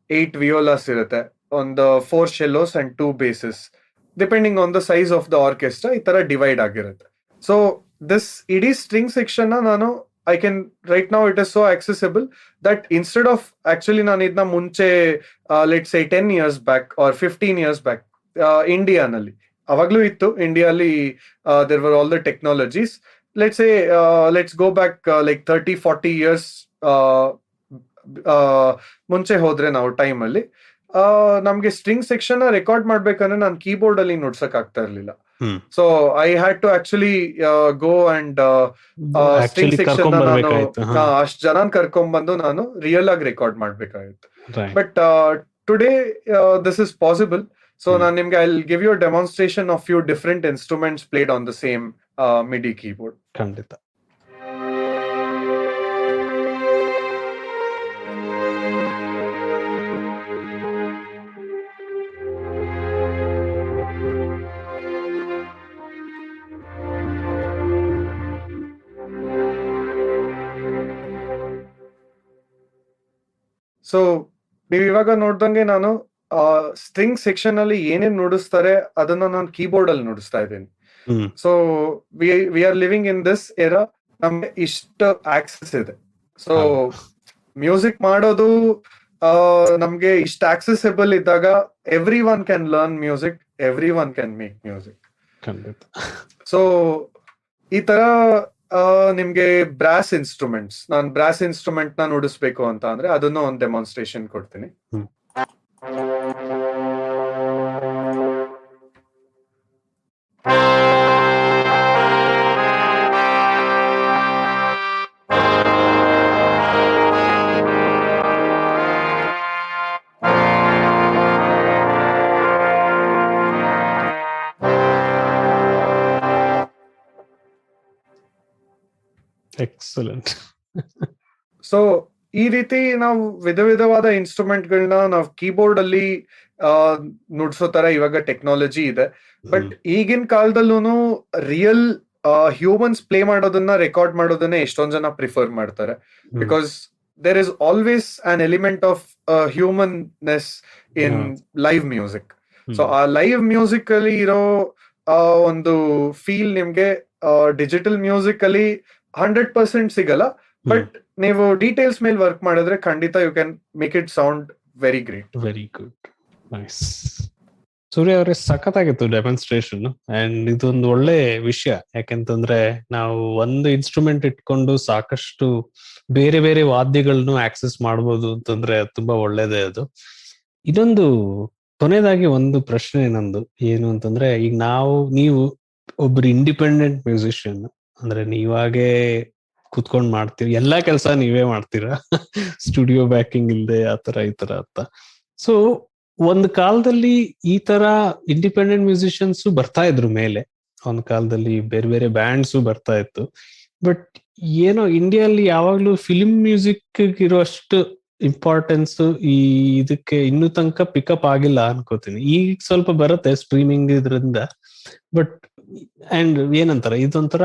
8 ವಿಯೋಲಾಸ್ ಇರುತ್ತೆ, ಒಂದು 4 cellos and 2 basses, depending on the size of the orchestra ಈ ತರ ಡಿವೈಡ್ ಆಗಿರುತ್ತೆ. ಸೊ ದಿಸ್ ಇಡೀ ಸ್ಟ್ರಿಂಗ್ ಸೆಕ್ಷನ್ ನಾನು I can right now it is so accessible that instead of actually ನಾನು ಇದನ್ನ ಮುಂಚೆ let's say 10 years back or 15 years back ಇಂಡಿಯಾನಲ್ಲಿ ಅವಾಗ್ಲೂ ಇತ್ತು ಇಂಡಿಯಾಲಿ there were all the technologies. Let's say let's go back like 30-40 years ಮುಂಚೆ ಹೋದ್ರೆ ನಾವು time ಅಲ್ಲಿ ನಮ್ಗೆ string section record ಮಾಡ್ಬೇಕಂದ್ರೆ ನಾನು ಕೀಬೋರ್ಡ್ ಅಲ್ಲಿ ನುಡ್ಸಕ್ ಆಗ್ತಾ ಇರ್ಲಿಲ್ಲ. So I had to actually go and string section ನಾನು ಅಷ್ಟ್ ಜನ ಕರ್ಕೊಂಡ್ ಬಂದು ನಾನು ರಿಯಲ್ ಆಗಿ ರೆಕಾರ್ಡ್ ಮಾಡ್ಬೇಕಾಗಿತ್ತು. But today this is possible. So ನಾನು ನಿಮ್ಗೆ I give you demonstration of few different instruments played on the same MIDI keyboard. ಖಂಡಿತ. ಸೊ ನೀವ್ ಇವಾಗ ನೋಡ್ದಂಗೆ ನಾನು ಸ್ಟ್ರಿಂಗ್ ಸೆಕ್ಷನ್ ಅಲ್ಲಿ ಏನೇನ್ ನುಡಿಸ್ತಾರೆ ಅದನ್ನ ನಾನು ಕೀಬೋರ್ಡ್ ಅಲ್ಲಿ ನುಡಿಸ್ತಾ ಇದ್ದೀನಿ. So we are living in this era. ನಮ್ಗೆ ಇಷ್ಟ ಆಕ್ಸೆಸ್ ಇದೆ. ಸೊ ಮ್ಯೂಸಿಕ್ ಮಾಡೋದು ನಮ್ಗೆ ಇಷ್ಟ ಆಕ್ಸೆಸಿಬಲ್ ಇದ್ದಾಗ every one can learn music, every one can make music. So ಈ ತರ ನಿಮ್ಗೆ ಬ್ರಾಸ್ ಇನ್ಸ್ಟ್ರೂಮೆಂಟ್ಸ್, ನಾನು ಬ್ರಾಸ್ ಇನ್ಸ್ಟ್ರೂಮೆಂಟ್ ನ ನುಡಿಸ್ಬೇಕು ಅಂತ ಅಂದ್ರೆ ಅದನ್ನು ಒಂದು ಡೆಮಾನ್ಸ್ಟ್ರೇಷನ್ ಕೊಡ್ತೀನಿ. ಎಕ್ಸಲೆಂಟ್. ಸೊ ಈ ರೀತಿ ನಾವು ವಿಧ ವಿಧವಾದ ಇನ್ಸ್ಟ್ರೂಮೆಂಟ್ ಗಳನ್ನ ನಾವು ಕೀಬೋರ್ಡ್ ಅಲ್ಲಿ ನುಡ್ಸೋ ತರ ಇವಾಗ ಟೆಕ್ನಾಲಜಿ ಇದೆ. ಬಟ್ ಈಗಿನ ಕಾಲದಲ್ಲೂ ರಿಯಲ್ ಹ್ಯೂಮನ್ಸ್ ಪ್ಲೇ ಮಾಡೋದನ್ನ ರೆಕಾರ್ಡ್ ಮಾಡೋದನ್ನ ಎಷ್ಟೊಂದ್ ಜನ ಪ್ರಿಫರ್ ಮಾಡ್ತಾರೆ. Because there is always an element of humanness in live music. So ಆ ಲೈವ್ ಮ್ಯೂಸಿಕ್ ಅಲ್ಲಿ ಇರೋ ಒಂದು ಫೀಲ್ ನಿಮ್ಗೆ ಡಿಜಿಟಲ್ ಮ್ಯೂಸಿಕ್ ಅಲ್ಲಿ 100% ಸಿಗಲ್ಲ. ಬಟ್ ನೀವು ಡೀಟೇಲ್ಸ್ ಮೇಲೆ ವರ್ಕ್ ಮಾಡಿದ್ರೆ ಖಂಡಿತ you can make it sound very great. Very good, nice. Surya ಅವರೇ, ಸಖತ್ತಾಗಿತ್ತು ಡೆಮಾನ್ಸ್ಟ್ರೇಷನ್. ಅಂಡ್ ಇದೊಂದು ಒಳ್ಳೆ ವಿಷಯ, ಯಾಕೆಂತಂದ್ರೆ ನಾವು ಒಂದು ಇನ್ಸ್ಟ್ರೂಮೆಂಟ್ ಇಟ್ಕೊಂಡು ಸಾಕಷ್ಟು ಬೇರೆ ಬೇರೆ ವಾದ್ಯಗಳನ್ನು ಆಕ್ಸೆಸ್ ಮಾಡ್ಬೋದು ಅಂತಂದ್ರೆ ತುಂಬಾ ಒಳ್ಳೇದೇ ಅದು. ಇದೊಂದು ಕೊನೆಯದಾಗಿ ಒಂದು ಪ್ರಶ್ನೆ ನಂದು ಏನು ಅಂತಂದ್ರೆ, ಈಗ ನೀವು ಒಬ್ರು ಇಂಡಿಪೆಂಡೆಂಟ್ ಮ್ಯೂಸಿಷಿಯನ್ ಅಂದ್ರೆ ನೀವಾಗೆ ಕುತ್ಕೊಂಡ್ ಮಾಡ್ತೀರಿ, ಎಲ್ಲಾ ಕೆಲಸ ನೀವೇ ಮಾಡ್ತೀರಾ, ಸ್ಟುಡಿಯೋ ಬ್ಯಾಕಿಂಗ್ ಇಲ್ದೆ ಆತರ ಈ ತರ ಅಂತ. ಸೊ ಒಂದ್ ಕಾಲದಲ್ಲಿ ಈ ತರ ಇಂಡಿಪೆಂಡೆಂಟ್ ಮ್ಯೂಸಿಷಿಯನ್ಸ್ ಬರ್ತಾ ಇದ್ರು ಮೇಲೆ, ಒಂದ್ ಕಾಲದಲ್ಲಿ ಬೇರೆ ಬೇರೆ ಬ್ಯಾಂಡ್ಸ್ ಬರ್ತಾ ಇತ್ತು. ಬಟ್ ಏನೋ ಇಂಡಿಯಾದಲ್ಲಿ ಯಾವಾಗ್ಲೂ ಫಿಲ್ಮ್ ಮ್ಯೂಸಿಕ್ ಇರೋಷ್ಟು ಇಂಪಾರ್ಟೆನ್ಸ್ ಈ ಇದಕ್ಕೆ ಇನ್ನೂ ತನಕ ಪಿಕಪ್ ಆಗಿಲ್ಲ ಅನ್ಕೋತೀನಿ. ಈಗ ಸ್ವಲ್ಪ ಬರುತ್ತೆ ಸ್ಟ್ರೀಮಿಂಗ್ ಇದ್ರಿಂದ. ಬಟ್ ಅಂಡ್ ಏನಂತಾರೆ, ಇದೊಂಥರ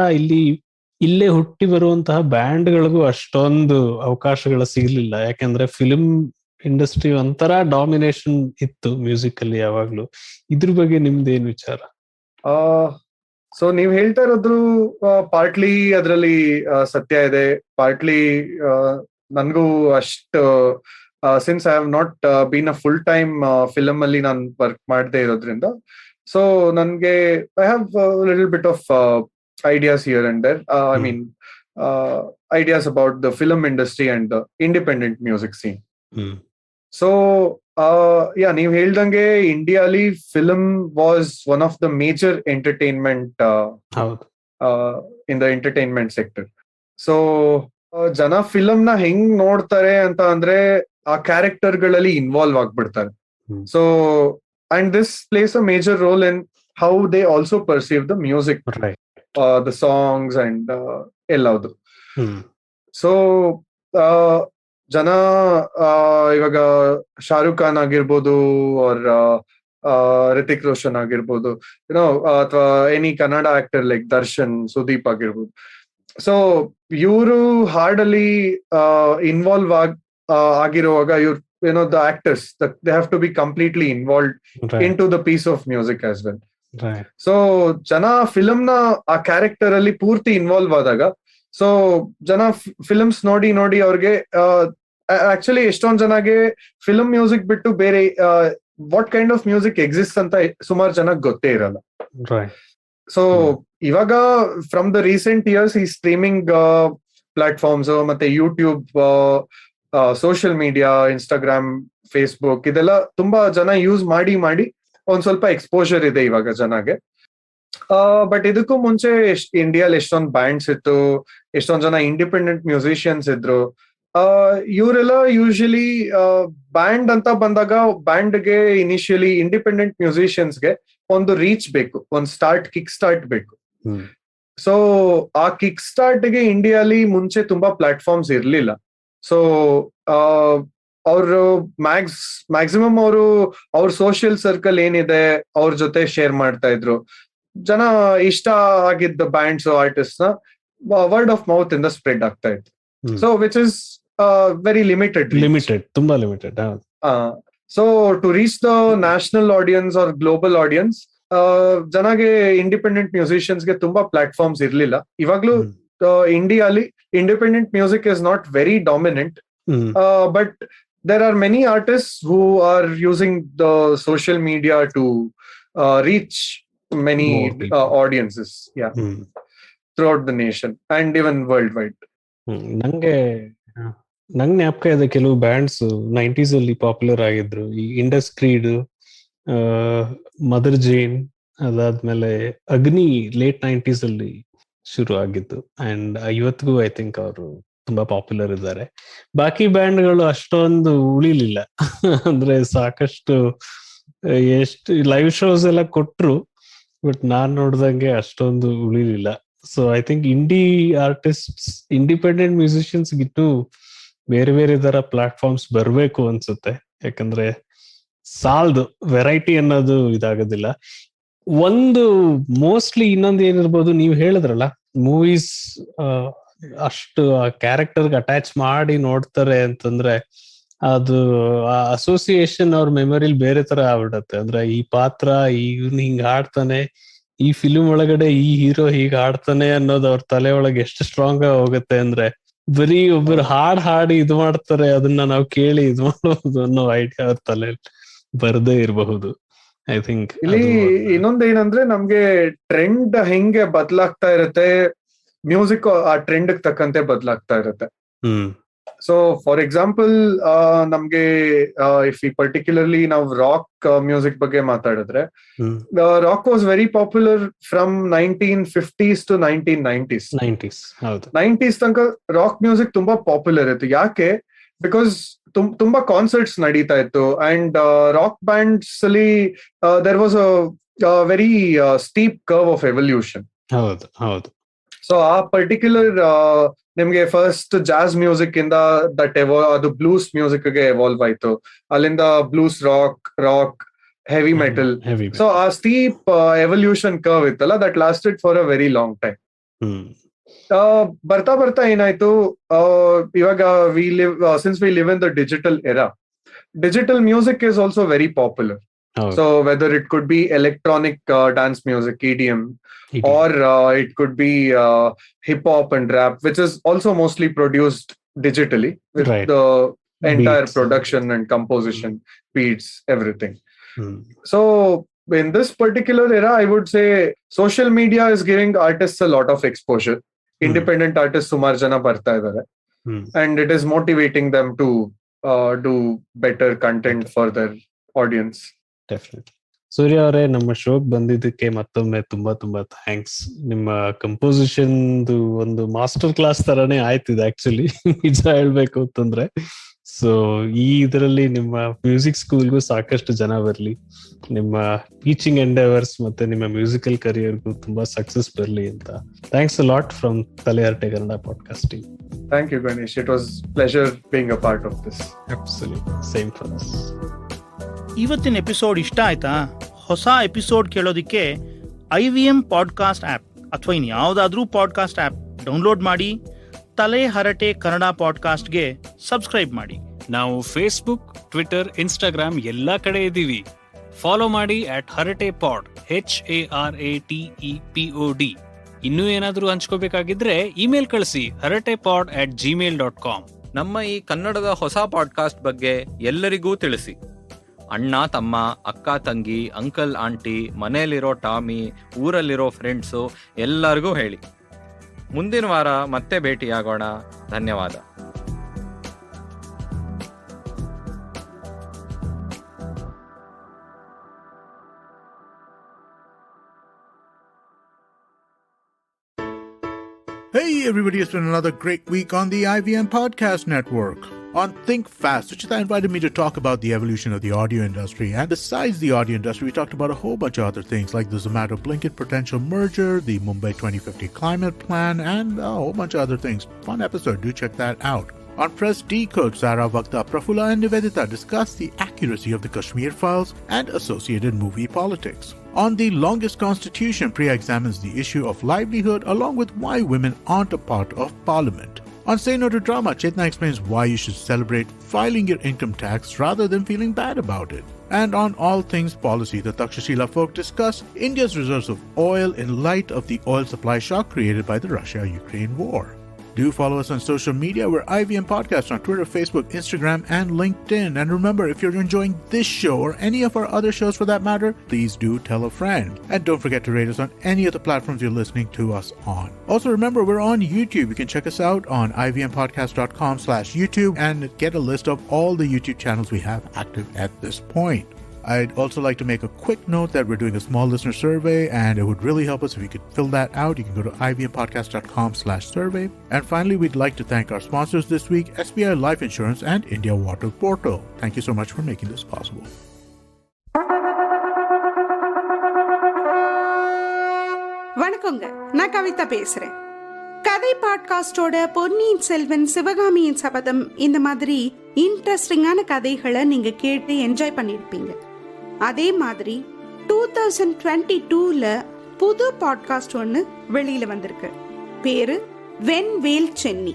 ಇಲ್ಲೇ ಹುಟ್ಟಿ ಬರುವಂತಹ ಬ್ಯಾಂಡ್ಗಳಿಗೂ ಅಷ್ಟೊಂದು ಅವಕಾಶಗಳು ಸಿಗ್ಲಿಲ್ಲ. ಯಾಕಂದ್ರೆ ಫಿಲ್ಮ್ ಇಂಡಸ್ಟ್ರಿ ಒಂಥರ ಡಾಮಿನೇಷನ್ ಇತ್ತು ಮ್ಯೂಸಿಕ್ ಅಲ್ಲಿ ಯಾವಾಗ್ಲೂ. ಇದ್ರ ಬಗ್ಗೆ ನಿಮ್ದೇನ್ ವಿಚಾರ? ಸೊ ನೀವ್ ಹೇಳ್ತಾ ಇರೋದು ಪಾರ್ಟ್ಲಿ ಅದ್ರಲ್ಲಿ ಸತ್ಯ ಇದೆ, ಪಾರ್ಟ್ಲಿ ನನ್ಗೂ ಅಷ್ಟು since I have not been a full time film ಅಲ್ಲಿ ನಾನು ವರ್ಕ್ ಮಾಡದೇ ಇರೋದ್ರಿಂದ, ಸೊ ನನ್ಗೆ I have little bit of ideas here and there. I mean, ideas about the film industry and the independent music scene. So, yeah, ನೀವು ಹೇಳ್ದಂಗೆ ಇಂಡಿಯಾಲಿ film was one of the major entertainment in the entertainment sector. So ಜನ film ನ ಹೆಂಗ್ ನೋಡ್ತಾರೆ ಅಂತ ಅಂದ್ರೆ ಆ ಕ್ಯಾರೆಕ್ಟರ್ ಗಳಲ್ಲಿ ಇನ್ವಾಲ್ವ್ ಆಗ್ಬಿಡ್ತಾರೆ. So and this plays a major role in how they also perceive the music, the songs and ಎಲ್ಲವುದು. ಸೊ ಜನ ಇವಾಗ ಶಾರುಖ್ ಖಾನ್ ಆಗಿರ್ಬೋದು ಆರ್ ರಿತಿಕ್ ರೋಷನ್ ಆಗಿರ್ಬೋದು, ಯುನೋ, ಅಥವಾ any Kannada actor like Darshan, Sudeep ಆಗಿರ್ಬೋದು. ಸೊ ಇವರು ಹಾಡಲ್ಲಿ ಇನ್ವಾಲ್ವ್ ಆಗಿರುವಾಗ ಇವ್ರು ಏನೋ the actors they have to be completely involved in to the piece of music as well. So ಜನ ಫಿಲಮ್ ನ ಆ ಕ್ಯಾರೆಕ್ಟರ್ ಅಲ್ಲಿ ಪೂರ್ತಿ ಇನ್ವಾಲ್ವ್ ಆದಾಗ ಸೊ ಜನ ಫಿಲ್ಮ್ಸ್ ನೋಡಿ ನೋಡಿ ಅವ್ರಿಗೆ ಆಕ್ಚುಲಿ ಎಷ್ಟೊಂದ್ ಜನಗೆ ಫಿಲ್ಮ್ ಮ್ಯೂಸಿಕ್ ಬಿಟ್ಟು ಬೇರೆ what kind of music exist ಅಂತ ಸುಮಾರು ಜನಕ್ಕೆ ಗೊತ್ತೇ ಇರಲ್ಲ. ಸೊ ಇವಾಗ ಫ್ರಮ್ ದ ರೀಸೆಂಟ್ ಇಯರ್ಸ್ ಈ ಸ್ಟ್ರೀಮಿಂಗ್ ಪ್ಲಾಟ್ಫಾರ್ಮ್ಸ್ ಮತ್ತೆ YouTube, social media, Instagram, Facebook ಇದೆಲ್ಲ ತುಂಬಾ ಜನ ಯೂಸ್ ಮಾಡಿ ಮಾಡಿ ಒಂದ್ ಸ್ವಲ್ಪ ಎಕ್ಸ್ಪೋಜರ್ ಇದೆ ಇವಾಗ ಜನಗೆ. ಬಟ್ ಇದಕ್ಕೂ ಮುಂಚೆ ಇಂಡಿಯಾಲ್ ಎಷ್ಟೊಂದ್ ಬ್ಯಾಂಡ್ಸ್ ಇತ್ತು, ಎಷ್ಟೊಂದ್ ಜನ ಇಂಡಿಪೆಂಡೆಂಟ್ ಮ್ಯೂಸಿಷಿಯನ್ಸ್ ಇದ್ರು. ಇವರೆಲ್ಲ ಯೂಶಲಿ ಬ್ಯಾಂಡ್ ಅಂತ ಬಂದಾಗ ಬ್ಯಾಂಡ್ಗೆ ಇನಿಷಿಯಲಿ ಇಂಡಿಪೆಂಡೆಂಟ್ ಮ್ಯೂಸಿಷಿಯನ್ಸ್ಗೆ ಒಂದು ರೀಚ್ ಬೇಕು, ಒಂದು ಕಿಕ್ ಸ್ಟಾರ್ಟ್ ಬೇಕು. ಸೊ ಆ ಕಿಕ್ ಸ್ಟಾರ್ಟ್ಗೆ ಇಂಡಿಯಾಲಿ ಮುಂಚೆ ತುಂಬಾ ಪ್ಲಾಟ್ಫಾರ್ಮ್ಸ್ ಇರ್ಲಿಲ್ಲ. ಸೊ ಅವರು ಮ್ಯಾಕ್ಸಿಮಮ್ ಅವ್ರ ಸೋಷಿಯಲ್ ಸರ್ಕಲ್ ಏನಿದೆ ಅವ್ರ ಜೊತೆ ಶೇರ್ ಮಾಡ್ತಾ ಇದ್ರು. ಜನ ಇಷ್ಟ ಆಗಿದ್ದ ಬ್ಯಾಂಡ್ಸ್, ಆರ್ಟಿಸ್ಟ್ ನ ವರ್ಡ್ ಆಫ್ ಮೌತ್ ಇಂದ ಸ್ಪ್ರೆಡ್ ಆಗ್ತಾ ಇತ್ತು. So which is very limited, ತುಂಬಾ limited. So to reach the national audience or global audience, ಜನಗೆ ಇಂಡಿಪೆಂಡೆಂಟ್ ಮ್ಯೂಸಿಷಿಯನ್ಸ್ಗೆ ತುಂಬಾ ಪ್ಲಾಟ್ಫಾರ್ಮ್ಸ್ ಇರ್ಲಿಲ್ಲ. ಇವಾಗ್ಲೂ ಇಂಡಿಯಾಲಿ independent music is not very dominant, but there are many artists who are using the social media to reach many audiences, throughout the nation and even worldwide. ನಂಗೆ ಜ್ಞಾಪಕ ಇದೆ, ಕೆಲವು ಬ್ಯಾಂಡ್ಸ್ 90s ಅಲ್ಲಿ ಪಾಪ್ಯುಲರ್ ಆಗಿದ್ರು. ಈ ಇಂಡಸ್ ಕ್ರೀಡ್, ಮದರ್ ಜೇನ್, ಅದಾದ್ಮೇಲೆ ಅಗ್ನಿ late 90s ಅಲ್ಲಿ ಶುರು ಆಗಿದ್ದು. ಅಂಡ್ ಇವತ್ತಿಗೂ ಐ ಥಿಂಕ್ ಅವರು ತುಂಬಾ ಪಾಪ್ಯುಲರ್ ಇದ್ದಾರೆ. ಬಾಕಿ ಬ್ಯಾಂಡ್ಗಳು ಅಷ್ಟೊಂದು ಉಳಿಲಿಲ್ಲ. ಅಂದ್ರೆ ಸಾಕಷ್ಟು ಎಷ್ಟು ಲೈವ್ ಶೋಸ್ ಎಲ್ಲ ಕೊಟ್ರು, ಬಟ್ ನಾನ್ ನೋಡ್ದಂಗೆ ಅಷ್ಟೊಂದು ಉಳಿಲಿಲ್ಲ. So I think artist, independent musicians ಗಿಟ್ಟು ಬೇರೆ ಬೇರೆ ತರ ಪ್ಲಾಟ್ಫಾರ್ಮ್ಸ್ ಬರ್ಬೇಕು ಅನ್ಸುತ್ತೆ. ಯಾಕಂದ್ರೆ ಸಾಲ್ದು ವೆರೈಟಿ ಅನ್ನೋದು ಇದಾಗೋದಿಲ್ಲ. ಒಂದು ಮೋಸ್ಟ್ಲಿ ಇನ್ನೊಂದು ಏನಿರ್ಬೋದು, ನೀವು ಹೇಳಿದ್ರಲ್ಲ ಮೂವೀಸ್ ಅಷ್ಟು ಆ ಕ್ಯಾರೆಕ್ಟರ್ಗೆ ಅಟ್ಯಾಚ್ ಮಾಡಿ ನೋಡ್ತಾರೆ ಅಂತಂದ್ರೆ ಅದು ಅಸೋಸಿಯೇಷನ್ ಅವ್ರ ಮೆಮೊರಿಲಿ ಬೇರೆ ತರ ಆಗ್ಬಿಡತ್ತೆ. ಅಂದ್ರೆ ಈ ಪಾತ್ರ ಇವ್ನು ಹಿಂಗ್ ಹಾಡ್ತಾನೆ, ಈ ಫಿಲ್ಮ್ ಒಳಗಡೆ ಈ ಹೀರೋ ಹೀಗ್ ಹಾಡ್ತಾನೆ ಅನ್ನೋದು ಅವ್ರ ತಲೆ ಒಳಗೆ ಎಷ್ಟು ಸ್ಟ್ರಾಂಗ್ ಆಗಿ ಹೋಗುತ್ತೆ. ಅಂದ್ರೆ ಬರೀ ಒಬ್ಬರು ಹಾಡಿ ಇದು ಮಾಡ್ತಾರೆ, ಅದನ್ನ ನಾವು ಕೇಳಿ ಇದು ಮಾಡೋದು ಅನ್ನೋ ಐಡಿಯಾ ಅವ್ರ ತಲೆಯಲ್ಲಿ ಬರ್ದೇ ಇರಬಹುದು. ಐ ಥಿಂಕ್ ಇಲ್ಲಿ ಇನ್ನೊಂದೇನಂದ್ರೆ ನಮ್ಗೆ ಟ್ರೆಂಡ್ ಹೆಂಗೆ ಬದಲಾಗ್ತಾ ಇರುತ್ತೆ, ಮ್ಯೂಸಿಕ್ ಆ ಟ್ರೆಂಡ್ ತಕ್ಕಂತೆ ಬದಲಾಗ್ತಾ ಇರುತ್ತೆ. ಸೊ ಫಾರ್ ಎಕ್ಸಾಂಪಲ್ ನಮ್ಗೆ ಇಫ್ ಈ ಪರ್ಟಿಕ್ಯುಲರ್ಲಿ ನಾವು ರಾಕ್ ಮ್ಯೂಸಿಕ್ ಬಗ್ಗೆ ಮಾತಾಡಿದ್ರೆ, rock was very popular from 1950s to 1990s. 90s ತನಕ ರಾಕ್ ಮ್ಯೂಸಿಕ್ ತುಂಬಾ ಪಾಪ್ಯುಲರ್ ಇತ್ತು. ಯಾಕೆ? ಬಿಕಾಸ್ ತುಂಬಾ ಕಾನ್ಸರ್ಟ್ಸ್ ನಡೀತಾ ಇತ್ತು. ಅಂಡ್ ರಾಕ್ ಬ್ಯಾಂಡ್ಸ್ ಅಲ್ಲಿ there was a very steep curve of evolution. ಹೌದು. ಸೊ ಆ ಪರ್ಟಿಕ್ಯುಲರ್ ನಿಮ್ಗೆ ಫಸ್ಟ್ ಜಾಜ್ ಮ್ಯೂಸಿಕ್ ಇಂದ ಅದು ಬ್ಲೂಸ್ ಮ್ಯೂಸಿಕ್ ಗೆ ಎವಾಲ್ವ್ ಆಯ್ತು. ಅಲ್ಲಿಂದ blues, rock, heavy metal. So ಆ ಸ್ಟೀಪ್ ಎವಲ್ಯೂಷನ್ ಕರ್ವ್ ಇತ್ತಲ್ಲ, that lasted for a very long time. ಬರ್ತಾ ಬರ್ತಾ ಏನಾಯ್ತು, ಇವಾಗ since we live in the digital era, digital music is also very popular. So whether it could be electronic dance music, EDM. Or it could be hip hop and rap, which is also mostly produced digitally with the entire beats, production and composition, beats, everything. So in this particular era, I would say social media is giving artists a lot of exposure. Independent artists sumar jana barta idare, and it is motivating them to do better content for their audience. Definitely. ಸೂರ್ಯ ಅವರೇ, ನಮ್ಮ ಶೋಕ್ ಬಂದಿದ್ದಕ್ಕೆ ಮತ್ತೊಮ್ಮೆ ತುಂಬಾ ತುಂಬಾ thanks. ನಿಮ್ಮ composition ಒಂದು master class ತರಾನೇ ಆಯ್ತಿದೆ actually, ನಿಜ ಹೇಳ್ಬೇಕು ಅಂತಂದ್ರೆ. ಸೊ ಈ ಇದರಲ್ಲಿ ನಿಮ್ಮ ಮ್ಯೂಸಿಕ್ ಸ್ಕೂಲ್ಗೂ ಸಾಕಷ್ಟು ಜನ ಬರ್ಲಿ, ನಿಮ್ಮ ಟೀಚಿಂಗ್ ಎಂಡೆವರ್ಸ್ ಮತ್ತೆ ನಿಮ್ಮ ಮ್ಯೂಸಿಕಲ್ ಕರಿಯರ್ಗೂ ತುಂಬಾ ಸಕ್ಸಸ್ ಬರ್ಲಿ ಅಂತ. ಥ್ಯಾಂಕ್ಸ್ ಅ ಲಾಟ್ ಫ್ರಮ್ ತಲೆ ಹರಟೆ Kannada podcasting. Thank you, Ganesh. It was pleasure being a part of this. Absolutely. Same for us. ಇವತ್ತಿನ ಎಪಿಸೋಡ್ ಇಷ್ಟ ಆಯ್ತಾ? ಹೊಸ ಎಪಿಸೋಡ್ ಕೇಳೋದಿಕ್ಕೆ IVM ಪಾಡ್ಕಾಸ್ಟ್ ಆ್ಯಪ್ ಅಥವಾ ಇನ್ಯಾವುದಾದ್ರೂ ಪಾಡ್ಕಾಸ್ಟ್ ಆ್ಯಪ್ ಡೌನ್ಲೋಡ್ ಮಾಡಿ ತಲೆ ಹರಟೆ ಕನ್ನಡ ಪಾಡ್ಕಾಸ್ಟ್ಗೆ ಸಬ್ಸ್ಕ್ರೈಬ್ ಮಾಡಿ. ನಾವು ಫೇಸ್ಬುಕ್, ಟ್ವಿಟರ್, ಇನ್ಸ್ಟಾಗ್ರಾಮ್ ಎಲ್ಲಾ ಕಡೆ ಇದ್ದೀವಿ. ಫಾಲೋ ಮಾಡಿ @harate pod, HARATEPOD. ಇನ್ನೂ ಏನಾದ್ರೂ ಹಂಚ್ಕೋಬೇಕಾಗಿದ್ರೆ ಇಮೇಲ್ ಕಳಿಸಿ haratepod@gmail.com. ನಮ್ಮ ಈ ಕನ್ನಡದ ಹೊಸ ಪಾಡ್ಕಾಸ್ಟ್ ಬಗ್ಗೆ ಎಲ್ಲರಿಗೂ ತಿಳಿಸಿ. ಅಣ್ಣ ತಮ್ಮ, ಅಕ್ಕ ತಂಗಿ, ಅಂಕಲ್ ಆಂಟಿ, ಮನೆಯಲ್ಲಿರೋ ಟಾಮಿ, ಊರಲ್ಲಿರೋ ಫ್ರೆಂಡ್ಸು ಎಲ್ಲರಿಗೂ ಹೇಳಿ. ಮುಂದಿನ ವಾರ ಮತ್ತೆ ಭೇಟಿಯಾಗೋಣ. ಧನ್ಯವಾದ. Hey everybody, it's been another great week on the IVM Podcast Network. On Think Fast, Suchita invited me to talk about the evolution of the audio industry. And besides the audio industry, we talked about a whole bunch of other things like the Zomato-Blinkit potential merger, the Mumbai 2050 climate plan, and a whole bunch of other things. Fun episode, do check that out. On Press Decode, Sara Vakta, Prafula and Nivedita discussed the accuracy of the Kashmir files and associated movie politics. On The Longest Constitution, Priya examines the issue of livelihood along with why women aren't a part of parliament. On Say No to Drama, Chetna explains why you should celebrate filing your income tax rather than feeling bad about it. And on All Things Policy, the Takshashila folk discuss India's reserves of oil in light of the oil supply shock created by the Russia-Ukraine war. Do follow us on social media. We're IVM Podcast on Twitter, Facebook, Instagram, and LinkedIn. And remember, if you're enjoying this show or any of our other shows for that matter, please do tell a friend. And don't forget to rate us on any of the platforms you're listening to us on. Also, remember, we're on YouTube. You can check us out on ivmpodcast.com/YouTube and get a list of all the YouTube channels we have active at this point. I'd also like to make a quick note that we're doing a small listener survey, and it would really help us if you could fill that out. You can go to ivmpodcast.com/survey. And finally, we'd like to thank our sponsors this week, SBI Life Insurance and India Water Portal. Thank you so much for making this possible. வணக்கங்க, நான் கவிதா பேசுறேன். கதை பாட்காஸ்டோட பொன்னியின் செல்வன், சிவகாமியின் சபதம், இந்த மாதிரி இன்ட்ரெஸ்டிங்கான கதைகளை நீங்க கேட்டு என்ஜாய் பண்ணிருப்பீங்க. அதே மாதிரி 2022ல புது பாட்காஸ்ட் ஒன்னு வெளியில வந்திருக்கு. பேரு வெண்வேல் சென்னி.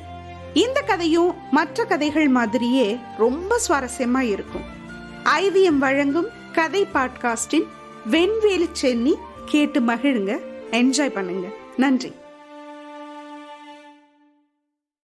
இந்த கதையும் மற்ற கதைகள் மாதிரியே ரொம்ப சுவாரஸ்யமா இருக்கும். ஐவிஎம் வழங்கும் கதை பாட்காஸ்டின் வெண்வேல் சென்னி கேட்டு மகிழுங்க, என்ஜாய் பண்ணுங்க. நன்றி.